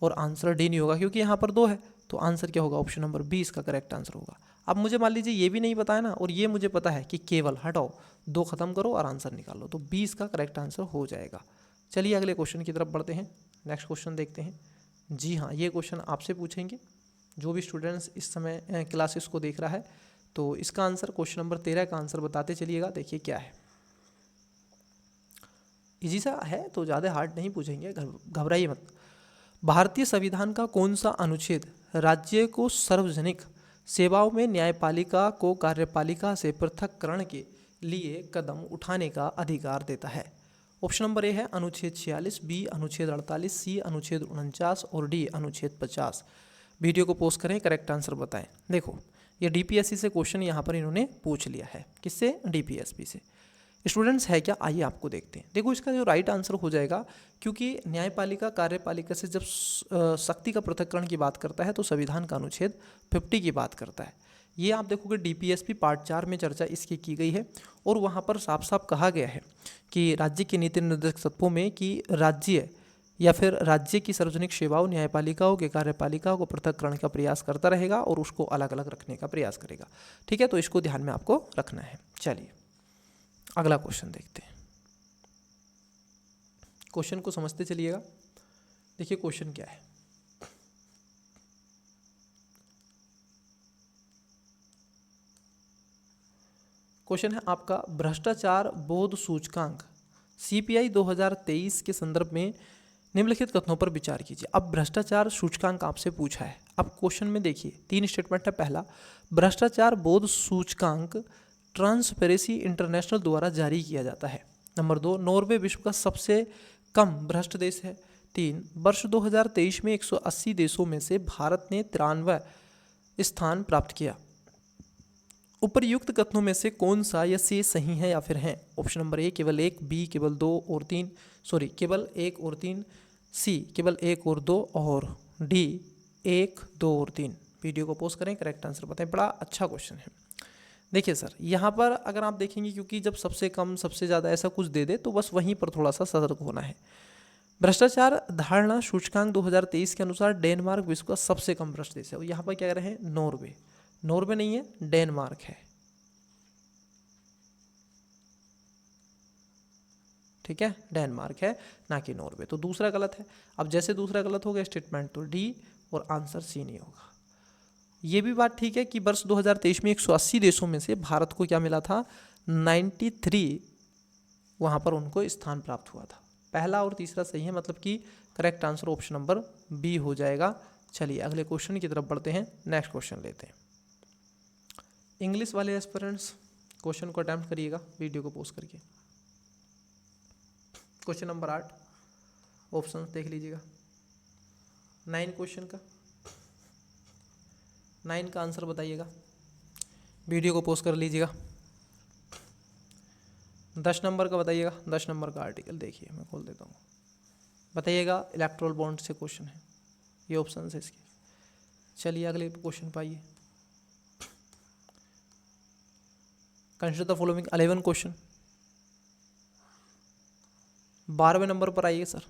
और आंसर डी नहीं होगा, क्योंकि यहाँ पर 2 है। तो आंसर क्या होगा? ऑप्शन नंबर 20 का करेक्ट आंसर होगा। अब मुझे मान लीजिए ये भी नहीं पता है ना, और ये मुझे पता है कि केवल, हटाओ 2 खत्म करो और आंसर निकालो, तो 20 का करेक्ट आंसर हो जाएगा। चलिए अगले क्वेश्चन की तरफ बढ़ते हैं। नेक्स्ट क्वेश्चन देखते हैं। जी हाँ, ये क्वेश्चन आपसे पूछेंगे जो भी स्टूडेंट्स इस समय क्लासेस को देख रहा है, तो इसका आंसर क्वेश्चन नंबर 13 का आंसर बताते चलिएगा। देखिए क्या है, इजी सा है तो ज़्यादा हार्ड नहीं पूछेंगे, घबराइए मत। भारतीय संविधान का कौन सा अनुच्छेद राज्य को सार्वजनिक सेवाओं में न्यायपालिका को कार्यपालिका से पृथक्करण के लिए कदम उठाने का अधिकार देता है? ऑप्शन नंबर ए है अनुच्छेद 46, बी अनुच्छेद 48, सी अनुच्छेद 49 और डी अनुच्छेद 50। वीडियो को पोस्ट करें, करेक्ट आंसर बताएं। देखो ये DPSC से क्वेश्चन यहाँ पर इन्होंने पूछ लिया है। किससे? DPSP से। स्टूडेंट्स है क्या? आइए आपको देखते हैं। देखो इसका जो राइट आंसर हो जाएगा, क्योंकि न्यायपालिका कार्यपालिका से जब शक्ति का पृथक्करण की बात करता है तो संविधान का अनुच्छेद 50 की बात करता है। ये आप देखोगे DPSP पार्ट 4 में चर्चा इसकी की गई है, और वहाँ पर साफ साफ कहा गया है कि राज्य के नीति निर्देशक तत्वों में कि राज्य या फिर राज्य की सार्वजनिक सेवाओं न्यायपालिकाओं के कार्यपालिका को पृथक्करण का प्रयास करता रहेगा और उसको अलग अलग रखने का प्रयास करेगा। ठीक है, तो इसको ध्यान में आपको रखना है। चलिए अगला क्वेश्चन देखते हैं। क्वेश्चन को समझते चलिएगा। देखिए क्वेश्चन क्या है। क्वेश्चन है आपका, भ्रष्टाचार बोध सूचकांक CPI 2023 के संदर्भ में निम्नलिखित कथनों पर विचार कीजिए। अब भ्रष्टाचार सूचकांक आपसे पूछा है। अब क्वेश्चन में देखिए 3 स्टेटमेंट है। पहला, भ्रष्टाचार बोध सूचकांक ट्रांसपेरेंसी इंटरनेशनल द्वारा जारी किया जाता है। नंबर 2, नॉर्वे विश्व का सबसे कम भ्रष्ट देश है। 3, वर्ष 2023 में 180 देशों में से भारत ने 93वां स्थान प्राप्त किया। उपर्युक्त कथनों में से कौन सा या से सही है या फिर है? ऑप्शन नंबर ए केवल 1, बी केवल 2 और 3, केवल 1 और 3, सी केवल 1 और 2 और डी 1, 2 और 3। वीडियो को पॉज करें, करेक्ट आंसर बताएं। बड़ा अच्छा क्वेश्चन है। देखिए सर, यहाँ पर अगर आप देखेंगे, क्योंकि जब सबसे कम सबसे ज़्यादा ऐसा कुछ दे दे तो बस वहीं पर थोड़ा सा सतर्क होना है। भ्रष्टाचार धारणा सूचकांक 2023 के अनुसार डेनमार्क विश्व का सबसे कम भ्रष्ट देश है, और यहाँ पर क्या कह रहे हैं? नॉर्वे। नॉर्वे नहीं है, डेनमार्क है। ठीक है, डेनमार्क है ना कि नॉर्वे। तो दूसरा गलत है। अब जैसे दूसरा गलत हो गया स्टेटमेंट, तो डी और आंसर सी नहीं होगा। ये भी बात ठीक है कि वर्ष 2023 में 180 देशों में से भारत को क्या मिला था? 93 वहाँ पर उनको स्थान प्राप्त हुआ था। पहला और तीसरा सही है, मतलब कि correct answer option number B हो जाएगा। चलिए अगले क्वेश्चन की तरफ बढ़ते हैं। नेक्स्ट क्वेश्चन लेते हैं। इंग्लिश वाले एस्पिरेंट्स क्वेश्चन को अटेम्प्ट करिएगा वीडियो को पोस्ट करके। क्वेश्चन नंबर 8, ऑप्शन देख लीजिएगा। 9 क्वेश्चन का 9 का आंसर बताइएगा। वीडियो को पोस्ट कर लीजिएगा। 10 नंबर का बताइएगा। 10 नंबर का आर्टिकल देखिए, मैं खोल देता हूँ। बताइएगा, इलेक्ट्रोल बॉन्ड से क्वेश्चन है, ये ऑप्शन है इसके। चलिए अगले क्वेश्चन पाइए। Consider the following 11 question. 12वें नंबर पर आइए सर,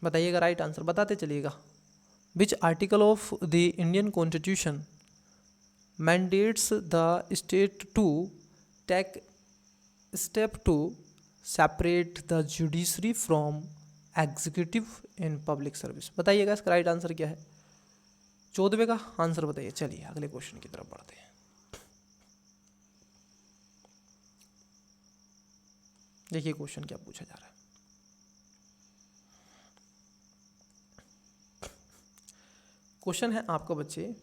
बताइएगा राइट आंसर, बताते चलिएगा। Which article of the Indian constitution mandates the state to take step to separate the judiciary from executive in public service? बताइएगा इसका राइट आंसर क्या है। 14वें का आंसर बताइए। चलिए अगले क्वेश्चन की तरफ बढ़ते हैं। देखिए क्वेश्चन क्या पूछा जा रहा है। क्वेश्चन है आपका बच्चे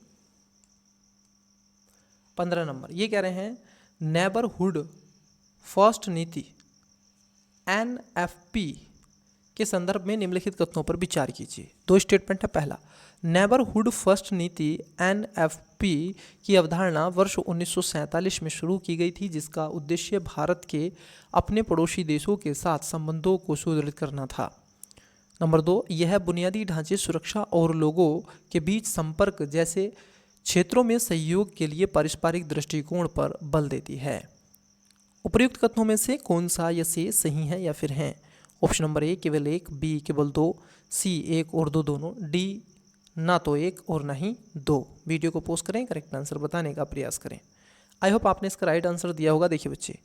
15 नंबर। ये कह रहे हैं नेबरहुड फर्स्ट नीति NFP के संदर्भ में निम्नलिखित कथनों पर विचार कीजिए। दो स्टेटमेंट है। पहला, नेबरहुड फर्स्ट नीति NFP की अवधारणा वर्ष 1947 में शुरू की गई थी, जिसका उद्देश्य भारत के अपने पड़ोसी देशों के साथ संबंधों को सुदृढ़ करना था। नंबर 2, यह बुनियादी ढांचे, सुरक्षा और लोगों के बीच संपर्क जैसे क्षेत्रों में सहयोग के लिए पारस्परिक दृष्टिकोण पर बल देती है। उपर्युक्त कथनों में से कौन सा या से सही है या फिर हैं? ऑप्शन नंबर ए केवल 1, बी केवल 2, सी 1 और 2 दोनों, डी ना तो 1 और ना ही 2। वीडियो को पॉज करें, करेक्ट आंसर बताने का प्रयास करें। आई होप आपने इसका राइट आंसर दिया होगा। देखिए बच्चे,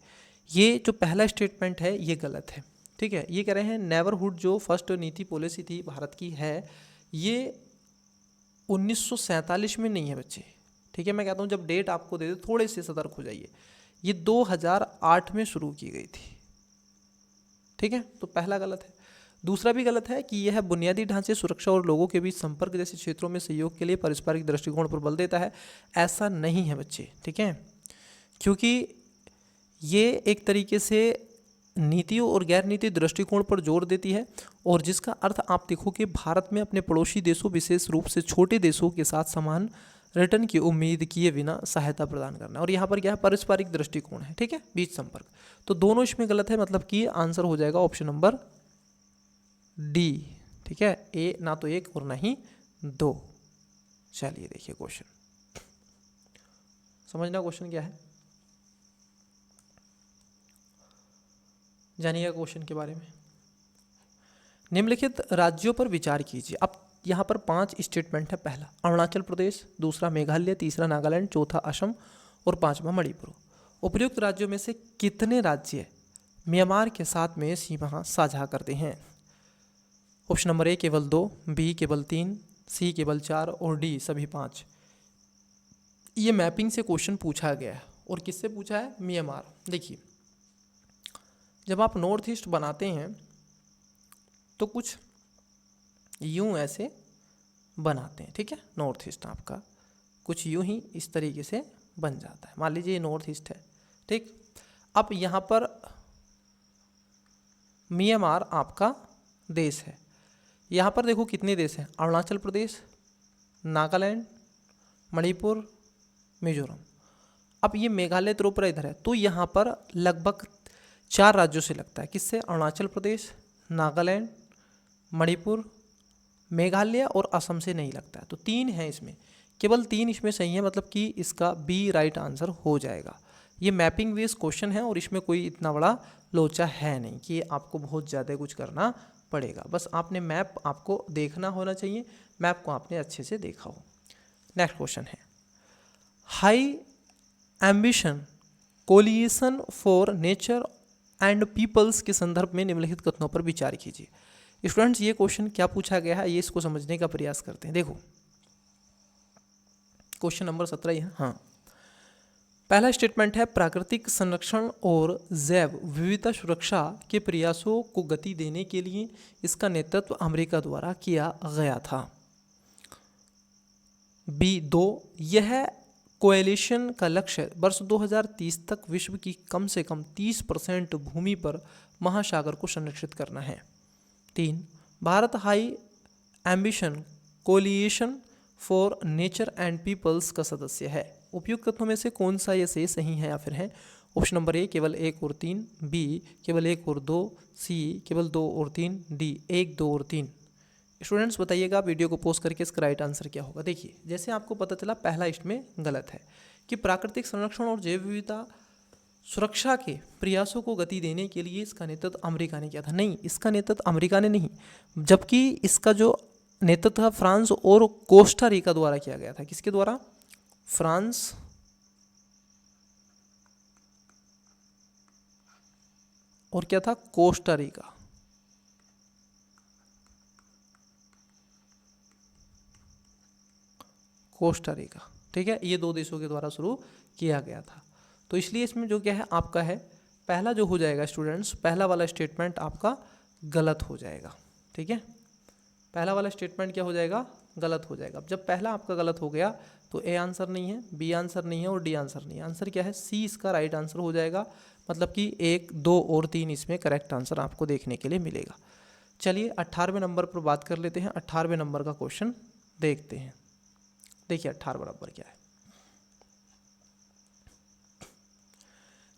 ये जो पहला स्टेटमेंट है ये गलत है। ठीक है, ये कह रहे हैं नेबरहुड जो फर्स्ट नीति पॉलिसी थी भारत की है, ये 1947 में नहीं है बच्चे। ठीक है, मैं कहता हूँ जब डेट आपको दे दे थोड़े से सतर्क हो जाइए। ये 2008 में शुरू की गई थी। ठीक है, तो पहला गलत है। दूसरा भी गलत है कि यह बुनियादी ढांचे, सुरक्षा और लोगों के बीच संपर्क जैसे क्षेत्रों में सहयोग के लिए पारस्परिक दृष्टिकोण पर बल देता है। ऐसा नहीं है बच्चे। ठीक है, क्योंकि ये एक तरीके से नीतियों और गैर नीति दृष्टिकोण पर जोर देती है, और जिसका अर्थ आप देखो कि भारत में अपने पड़ोसी देशों, विशेष रूप से छोटे देशों के साथ समान रिटर्न की उम्मीद किए बिना सहायता प्रदान करना। और यहाँ पर क्या है, पारस्परिक दृष्टिकोण है। ठीक है, बीच संपर्क। तो दोनों इसमें गलत है, मतलब कि आंसर हो जाएगा ऑप्शन नंबर डी। ठीक है, ए ना तो 1 और ना ही 2। चलिए देखिए क्वेश्चन, समझना क्वेश्चन क्या है, जानिएगा क्वेश्चन के बारे में। निम्नलिखित राज्यों पर विचार कीजिए। अब यहाँ पर 5 स्टेटमेंट है। पहला अरुणाचल प्रदेश, दूसरा मेघालय, तीसरा नागालैंड, चौथा असम और 5वां मणिपुर। उपर्युक्त राज्यों में से कितने राज्य म्यांमार के साथ में सीमा साझा करते हैं? ऑप्शन नंबर ए केवल 2, बी केवल 3, सी केवल 4 और डी सभी 5। ये मैपिंग से क्वेश्चन पूछा गया है, और किससे पूछा है? म्यांमार। देखिए, जब आप नॉर्थ ईस्ट बनाते हैं तो कुछ यूं ऐसे बनाते हैं। ठीक है, नॉर्थ ईस्ट आपका कुछ यूं ही इस तरीके से बन जाता है। मान लीजिए ये नॉर्थ ईस्ट है। ठीक, अब यहाँ पर म्यांमार आपका देश है। यहाँ पर देखो कितने देश हैं, अरुणाचल प्रदेश, नागालैंड, मणिपुर, मिजोरम। अब ये मेघालय तो ऊपर इधर है, तो यहाँ पर लगभग 4 राज्यों से लगता है। किससे? अरुणाचल प्रदेश, नागालैंड, मणिपुर, मेघालय और असम से नहीं लगता है। तो 3 है इसमें, केवल 3 इसमें सही है, मतलब कि इसका बी राइट आंसर हो जाएगा। ये मैपिंग बेस्ड क्वेश्चन है, और इसमें कोई इतना बड़ा लोचा है नहीं कि आपको बहुत ज़्यादा कुछ करना पड़ेगा। बस आपने मैप आपको देखना होना चाहिए, मैप को आपने अच्छे से देखा हो। नेक्स्ट क्वेश्चन है, high ambition coalition for nature and peoples के संदर्भ में निम्नलिखित कथनों पर विचार कीजिए। स्टूडेंट्स, ये क्वेश्चन क्या पूछा गया है, ये इसको समझने का प्रयास करते हैं। देखो क्वेश्चन नंबर 17 है। हाँ, पहला स्टेटमेंट है, प्राकृतिक संरक्षण और जैव विविधता सुरक्षा के प्रयासों को गति देने के लिए इसका नेतृत्व अमेरिका द्वारा किया गया था। बी 2, यह कोएलिशन का लक्ष्य वर्ष 2030 तक विश्व की कम से कम 30% भूमि पर महासागर को संरक्षित करना है। 3, Bharat high ambition coalition for nature and peoples का सदस्य है। उपयुक्त कथनों में से कौन सा ये सही है या फिर है? ऑप्शन नंबर ए केवल 1 और 3, बी केवल 1 और 2, सी केवल 2 और 3, डी 1, 2 और 3। स्टूडेंट्स बताइएगा वीडियो को पोस्ट करके इसका राइट आंसर क्या होगा। देखिए, जैसे आपको पता चला पहला इसमें गलत है कि प्राकृतिक संरक्षण और जैव विविधता सुरक्षा के प्रयासों को गति देने के लिए इसका नेतृत्व अमेरिका ने किया था। नहीं, इसका नेतृत्व अमेरिका ने नहीं, जबकि इसका जो नेतृत्व था फ्रांस और कोस्टा रिका द्वारा किया गया था। किसके द्वारा? फ्रांस और क्या था? Costa Rica. कोस्टा रिका, ठीक है, ये दो देशों के द्वारा शुरू किया गया था। तो इसलिए इसमें जो क्या है आपका है, पहला जो हो जाएगा स्टूडेंट्स, पहला वाला स्टेटमेंट आपका गलत हो जाएगा। ठीक है, पहला वाला स्टेटमेंट क्या हो जाएगा? गलत हो जाएगा। अब जब पहला आपका गलत हो गया तो ए आंसर नहीं है, बी आंसर नहीं है और डी आंसर नहीं है। आंसर क्या है? सी इसका राइट आंसर हो जाएगा। मतलब कि 1, 2 और 3 इसमें करेक्ट आंसर आपको देखने के लिए मिलेगा। चलिए 18वें नंबर पर बात कर लेते हैं। 18वें नंबर का क्वेश्चन देखते हैं। देखिए 18वां नंबर क्या है।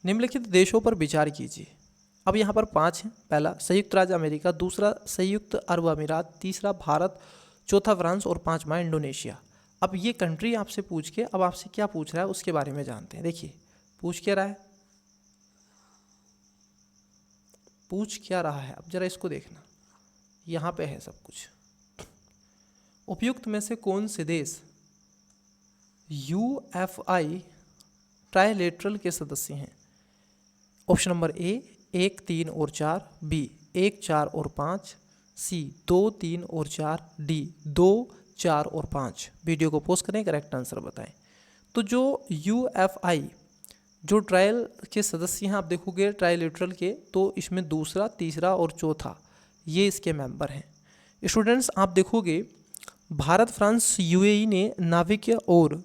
निम्नलिखित देशों पर विचार कीजिए। अब यहाँ पर 5 हैं। पहला संयुक्त राज्य अमेरिका, दूसरा संयुक्त अरब अमीरात, तीसरा भारत, चौथा फ्रांस और 5वां इंडोनेशिया। अब ये कंट्री आपसे पूछ के अब आपसे क्या पूछ रहा है उसके बारे में जानते हैं। देखिए पूछ क्या रहा है, पूछ क्या रहा है, अब जरा इसको देखना, यहाँ पे है सब कुछ। उपयुक्त में से कौन से देश UFI ट्राइलेटरल के सदस्य हैं? ऑप्शन नंबर ए 1, 3 और 4, बी 1, 4 और 5, सी 2, 3 और 4, डी 2, 4 और 5। वीडियो को पॉज करें, करेक्ट आंसर बताएं। तो जो UFI जो ट्रायल के सदस्य हैं, आप देखोगे ट्राइलेटरल के, तो इसमें दूसरा, तीसरा और चौथा ये इसके मेंबर हैं। स्टूडेंट्स आप देखोगे भारत, फ्रांस, UAE ने नाभिकीय और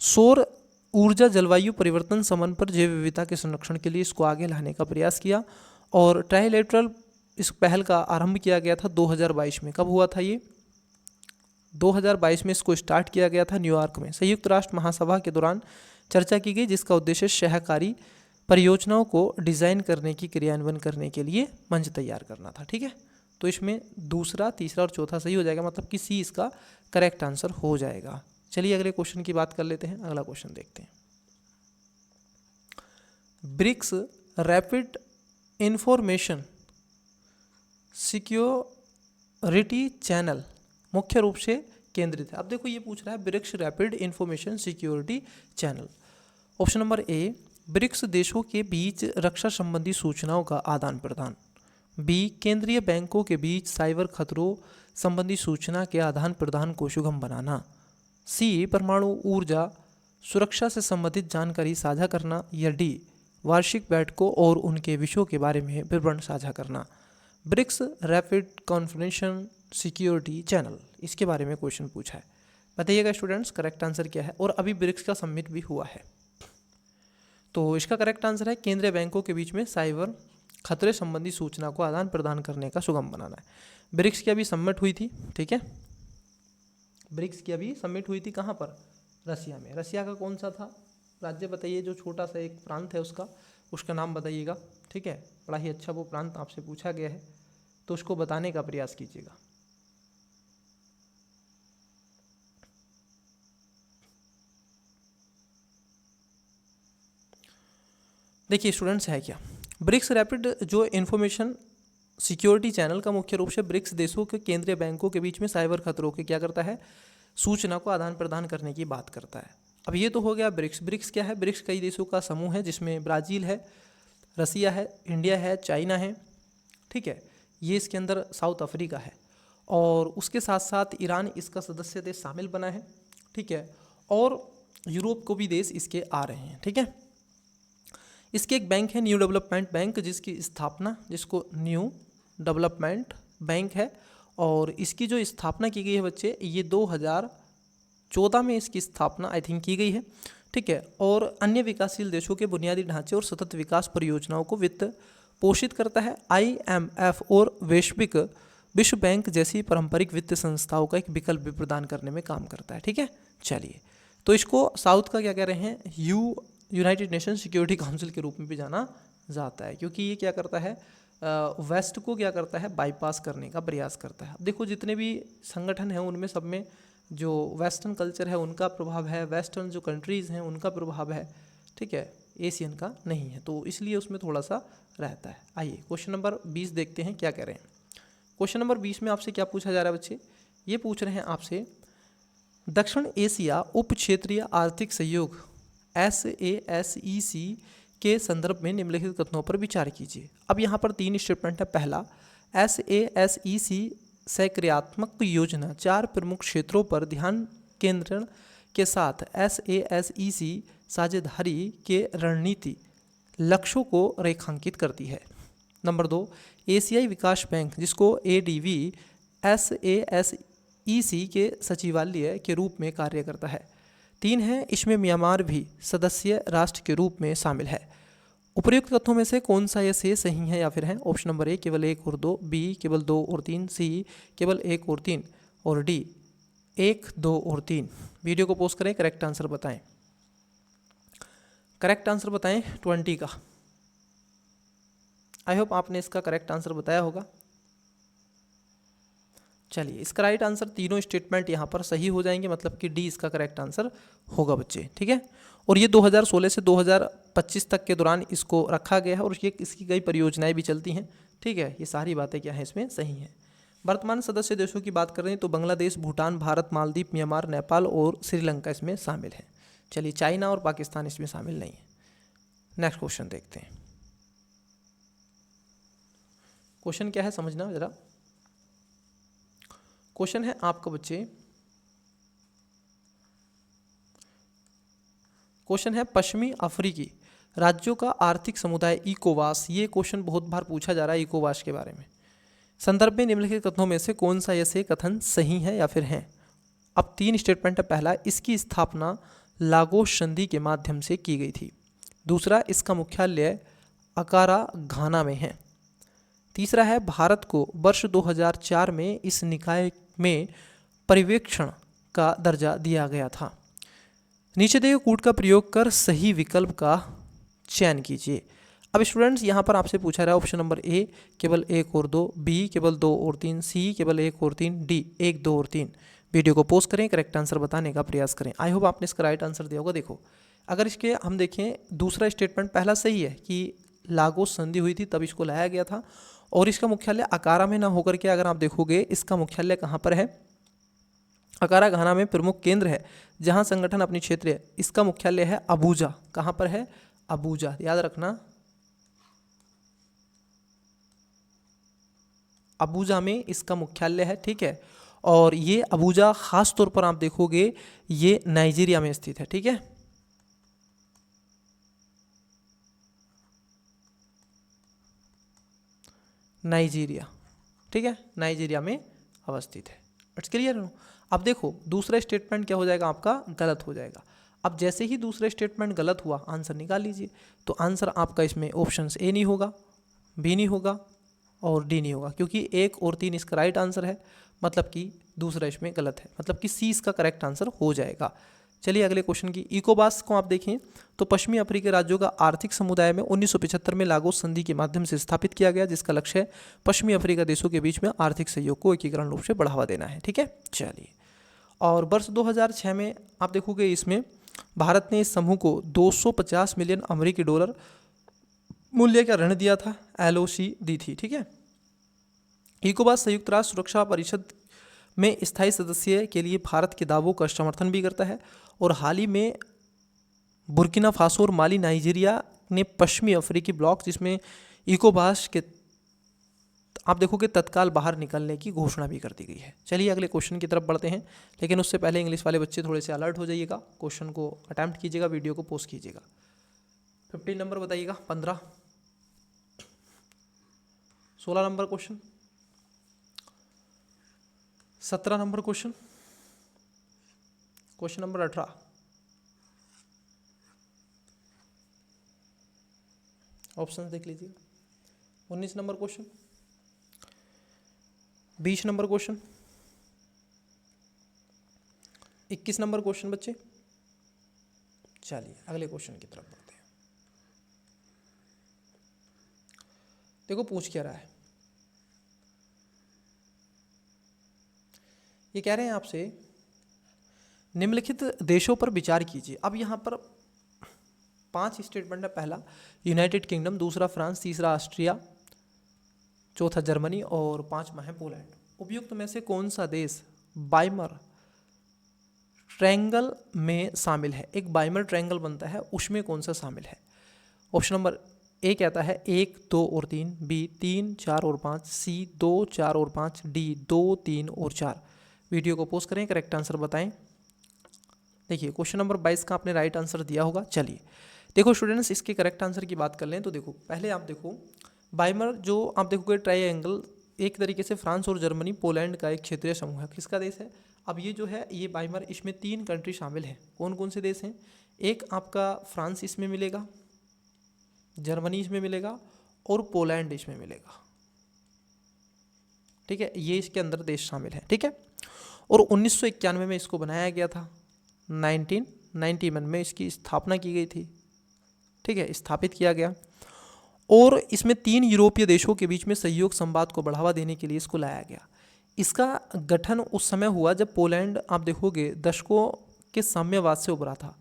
सौर ऊर्जा जलवायु परिवर्तन समन पर जैव विविधता के संरक्षण के लिए इसको आगे लाने का प्रयास किया। और ट्राइलेटरल इस पहल का आरंभ किया गया था 2022 में। कब हुआ था ये? 2022 में इसको स्टार्ट किया गया था न्यूयॉर्क में। संयुक्त राष्ट्र महासभा के दौरान चर्चा की गई, जिसका उद्देश्य सहकारी परियोजनाओं को डिज़ाइन करने की क्रियान्वयन करने के लिए मंच तैयार करना था। ठीक है, तो इसमें दूसरा, तीसरा और चौथा सही हो जाएगा, मतलब कि सी इसका करेक्ट आंसर हो जाएगा। चलिए अगले क्वेश्चन की बात कर लेते हैं। अगला क्वेश्चन देखते हैं। BRICS rapid information security channel मुख्य रूप से केंद्रित है। अब देखो ये पूछ रहा है BRICS rapid information security channel. Option number A BRICS देशों के बीच रक्षा संबंधी सूचनाओं का आदान प्रदान, बी केंद्रीय बैंकों के बीच साइबर खतरों संबंधी सूचना के आदान प्रदान को सुगम बनाना, सी परमाणु ऊर्जा सुरक्षा से संबंधित जानकारी साझा करना, या डी वार्षिक बैठकों और उनके विषयों के बारे में विवरण साझा करना। BRICS rapid confidential security channel, इसके बारे में क्वेश्चन पूछा है। बताइएगा स्टूडेंट्स करेक्ट आंसर क्या है। और अभी ब्रिक्स का समिट भी हुआ है, तो इसका करेक्ट आंसर है केंद्रीय बैंकों के बीच में साइबर खतरे संबंधी सूचना को आदान प्रदान करने का सुगम बनाना है। ब्रिक्स की अभी समिट हुई थी, ठीक है, ब्रिक्स की अभी समिट हुई थी। कहाँ पर? रसिया में। रसिया का कौन सा था राज्य बताइए, जो छोटा सा एक प्रांत है उसका नाम बताइएगा। ठीक है, बड़ा ही अच्छा वो प्रांत आपसे पूछा गया है, तो उसको बताने का प्रयास कीजिएगा। देखिए स्टूडेंट्स है क्या, ब्रिक्स रैपिड जो इंफॉर्मेशन सिक्योरिटी चैनल का मुख्य रूप से ब्रिक्स देशों के केंद्रीय बैंकों के बीच में साइबर खतरों के क्या करता है, सूचना को आदान प्रदान करने की बात करता है। अब ये तो हो गया ब्रिक्स। ब्रिक्स क्या है? ब्रिक्स कई देशों का समूह है, जिसमें ब्राज़ील है, रसिया है, इंडिया है, चाइना है। ठीक है, ये इसके अंदर साउथ अफ्रीका है, और उसके साथ साथ ईरान इसका सदस्य देश शामिल बना है। ठीक है, और यूरोप को भी देश इसके आ रहे हैं। ठीक है, इसके एक बैंक है न्यू डेवलपमेंट बैंक, जिसकी स्थापना, जिसको न्यू डेवलपमेंट बैंक है, और इसकी जो स्थापना की गई है बच्चे, ये 2014 में इसकी स्थापना आई थिंक की गई है। ठीक है, और अन्य विकासशील देशों के बुनियादी ढांचे और सतत विकास परियोजनाओं को वित्त पोषित करता है। IMF और वैश्विक विश्व बैंक जैसी पारंपरिक वित्त संस्थाओं का एक विकल्प भी प्रदान करने में काम करता है। ठीक है, चलिए, तो इसको साउथ का क्या कह रहे हैं, यूनाइटेड नेशन सिक्योरिटी काउंसिल के रूप में भी जाना जाता है, क्योंकि ये क्या करता है, वेस्ट को क्या करता है, बाईपास करने का प्रयास करता है। अब देखो जितने भी संगठन हैं उनमें सब में जो वेस्टर्न कल्चर है उनका प्रभाव है, वेस्टर्न जो कंट्रीज़ हैं उनका प्रभाव है। ठीक है, एशियन का नहीं है, तो इसलिए उसमें थोड़ा सा रहता है। आइए क्वेश्चन नंबर 20 देखते हैं क्या कह रहे हैं। क्वेश्चन नंबर 20 में आपसे क्या पूछा जा रहा है बच्चे, ये पूछ रहे हैं आपसे दक्षिण एशिया उप क्षेत्रीय आर्थिक सहयोग SASEC के संदर्भ में निम्नलिखित कथनों पर विचार कीजिए। अब यहाँ पर 3 स्टेटमेंट है। पहला, SASEC सक्रियात्मक योजना 4 प्रमुख क्षेत्रों पर ध्यान केंद्रण के साथ SASEC साझेदारी के रणनीति लक्ष्यों को रेखांकित करती है। नंबर 2, एशियाई विकास बैंक जिसको ADB SASEC के सचिवालय के रूप में कार्य करता है। 3 है, इसमें म्यांमार भी सदस्य राष्ट्र के रूप में शामिल है। उपर्युक्त तथ्यों में से कौन सा ये से सही है या फिर है? ऑप्शन नंबर ए केवल 1 और 2, बी केवल 2 और 3, सी केवल 1 और 3 और डी 1, 2 और 3। वीडियो को पॉज करें, करेक्ट आंसर बताएं। करेक्ट आंसर बताएं 20 का। आई होप आपने इसका करेक्ट आंसर बताया होगा। चलिए, इसका राइट आंसर तीनों स्टेटमेंट यहाँ पर सही हो जाएंगे, मतलब कि डी इसका करेक्ट आंसर होगा बच्चे, ठीक है। और ये 2016 से 2025 तक के दौरान इसको रखा गया है और ये इसकी कई परियोजनाएं भी चलती हैं, ठीक है। ये सारी बातें क्या हैं इसमें सही हैं। वर्तमान सदस्य देशों की बात करें तो बांग्लादेश, भूटान, भारत, मालदीव, म्यांमार, नेपाल और श्रीलंका इसमें शामिल है। चलिए, चाइना और पाकिस्तान इसमें शामिल नहीं है। नेक्स्ट क्वेश्चन देखते हैं। क्वेश्चन क्या है समझना जरा। क्वेश्चन है आपका बच्चे, क्वेश्चन है पश्चिमी अफ्रीकी राज्यों का आर्थिक समुदाय इकोवास। ये क्वेश्चन बहुत बार पूछा जा रहा है इकोवास के बारे में। संदर्भ में निम्नलिखित कथनों में से कौन सा ऐसे कथन सही है या फिर है? अब 3 स्टेटमेंट है। पहला, इसकी स्थापना लागोस संधि के माध्यम से की गई थी। दूसरा, इसका मुख्यालय अकारा घाना में है। तीसरा है, भारत को वर्ष 2004 में इस निकाय में पर्यवेक्षण का दर्जा दिया गया था। नीचे दिए कूट का प्रयोग कर सही विकल्प का चयन कीजिए। अब स्टूडेंट्स यहाँ पर आपसे पूछा रहा है ऑप्शन नंबर ए केवल 1 और 2, बी केवल 2 और 3, सी केवल 1 और 3, डी 1, 2 और 3। वीडियो को पॉज करें, करेक्ट आंसर बताने का प्रयास करें। आई होप आपने इसका राइट आंसर दिया होगा। देखो, अगर इसके हम देखें, दूसरा स्टेटमेंट पहला सही है कि लागोस संधि हुई थी तब इसको लाया गया था, और इसका मुख्यालय अकारा में ना होकर के अगर आप देखोगे इसका मुख्यालय कहाँ पर है? अकारा घाना में प्रमुख केंद्र है जहाँ संगठन अपनी क्षेत्र है। इसका मुख्यालय है अबूजा। कहाँ पर है? अबूजा, याद रखना, अबूजा में इसका मुख्यालय है, ठीक है। और ये अबूजा खास तौर पर आप देखोगे ये नाइजीरिया में स्थित है, ठीक है। नाइजीरिया, ठीक है, नाइजीरिया में अवस्थित है। It's clear. अब देखो, दूसरा स्टेटमेंट क्या हो जाएगा आपका? गलत हो जाएगा। अब जैसे ही दूसरा स्टेटमेंट गलत हुआ, आंसर निकाल लीजिए। तो आंसर आपका इसमें ऑप्शन ए नहीं होगा, बी नहीं होगा और डी नहीं होगा, क्योंकि 1 और 3 इसका राइट आंसर है, मतलब कि दूसरा इसमें गलत है, मतलब कि सी इसका करेक्ट आंसर हो जाएगा। चलिए अगले क्वेश्चन की। इकोवास को आप देखें तो पश्चिमी अफ्रीकी राज्यों का आर्थिक समुदाय में 1975 में लागोस संधि के माध्यम से स्थापित किया गया, जिसका लक्ष्य है पश्चिमी अफ्रीका देशों के बीच में आर्थिक सहयोग को एकीकरण रूप से बढ़ावा देना है, ठीक है। चलिए, और वर्ष 2006 में आप देखोगे इसमें भारत ने इस समूह को 250 मिलियन अमेरिकी डॉलर मूल्य का ऋण दिया था, LOC दी थी, ठीक है। इकोवास संयुक्त राष्ट्र सुरक्षा परिषद में स्थायी सदस्य के लिए भारत के दावों का समर्थन भी करता है, और हाल ही में बुर्किना फासो और माली, नाइजीरिया ने पश्चिमी अफ्रीकी ब्लॉक जिसमें इकोवास के आप देखोगे तत्काल बाहर निकलने की घोषणा भी कर दी गई है। चलिए अगले क्वेश्चन की तरफ बढ़ते हैं, लेकिन उससे पहले इंग्लिश वाले बच्चे थोड़े से अलर्ट हो जाइएगा, क्वेश्चन को अटैम्प्ट कीजिएगा, वीडियो को पोस्ट कीजिएगा। 15 नंबर बताइएगा, 15, 16 number question, 17 number question, question number 18, option देख लीजिए। 19 number question, 20 number question, 21 number question बच्चे। चलिए अगले क्वेश्चन की तरफ बढ़ते हैं। देखो पूछ क्या रहा है, ये कह रहे हैं आपसे निम्नलिखित देशों पर विचार कीजिए। अब यहाँ पर 5 स्टेटमेंट है। पहला यूनाइटेड किंगडम, दूसरा फ्रांस, तीसरा ऑस्ट्रिया, चौथा जर्मनी और पांचवा है पोलैंड। उपयुक्त में से कौन सा देश बाइमर ट्रायंगल में शामिल है? एक बाइमर ट्रायंगल बनता है, उसमें कौन सा शामिल है? ऑप्शन नंबर ए कहता है 1, 2 और 3, बी 3, 4 और 5, सी 2, 4 और 5, डी 2, 3 और 4। वीडियो को पॉज करें, करेक्ट आंसर बताएं। देखिए क्वेश्चन नंबर 22 का आपने राइट आंसर दिया होगा। चलिए देखो स्टूडेंट्स, इसके करेक्ट आंसर की बात कर लें तो देखो पहले आप देखो बाइमर जो आप देखोगे ट्रायंगल एक तरीके से फ्रांस और जर्मनी पोलैंड का एक क्षेत्रीय समूह है। किसका देश है? अब ये जो है ये बाइमर, इसमें 3 कंट्री शामिल हैं। कौन कौन से देश हैं? एक आपका फ्रांस इसमें मिलेगा, जर्मनी इसमें मिलेगा और पोलैंड इसमें मिलेगा। ठीक है, ये इसके अंदर देश शामिल है। ठीक है, और 1991 में इसको बनाया गया था, 1991 में इसकी स्थापना की गई थी। ठीक है, स्थापित किया गया और इसमें 3 यूरोपीय देशों के बीच में सहयोग संवाद को बढ़ावा देने के लिए इसको लाया गया। इसका गठन उस समय हुआ जब पोलैंड आप देखोगे दशकों के साम्यवाद से उभरा था।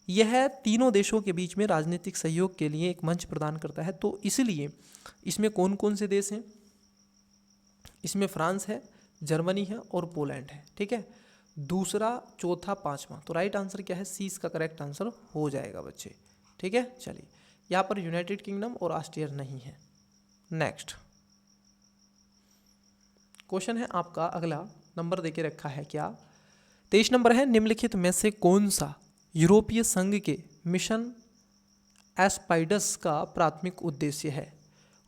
यह तीनों देशों के बीच में राजनीतिक सहयोग के लिए एक मंच प्रदान करता है। तो इसलिए इसमें कौन कौन से देश हैं? इसमें फ्रांस है, जर्मनी है और पोलैंड है। ठीक है, दूसरा, चौथा, पांचवा। तो राइट आंसर क्या है? सी इसका करेक्ट आंसर हो जाएगा बच्चे। ठीक है, चलिए यहाँ पर यूनाइटेड किंगडम और ऑस्ट्रिया नहीं है। नेक्स्ट क्वेश्चन है आपका अगला, नंबर देके रखा है क्या? 23 नंबर है, निम्नलिखित में से कौन सा यूरोपीय संघ के मिशन एस्पाइडस का प्राथमिक उद्देश्य है?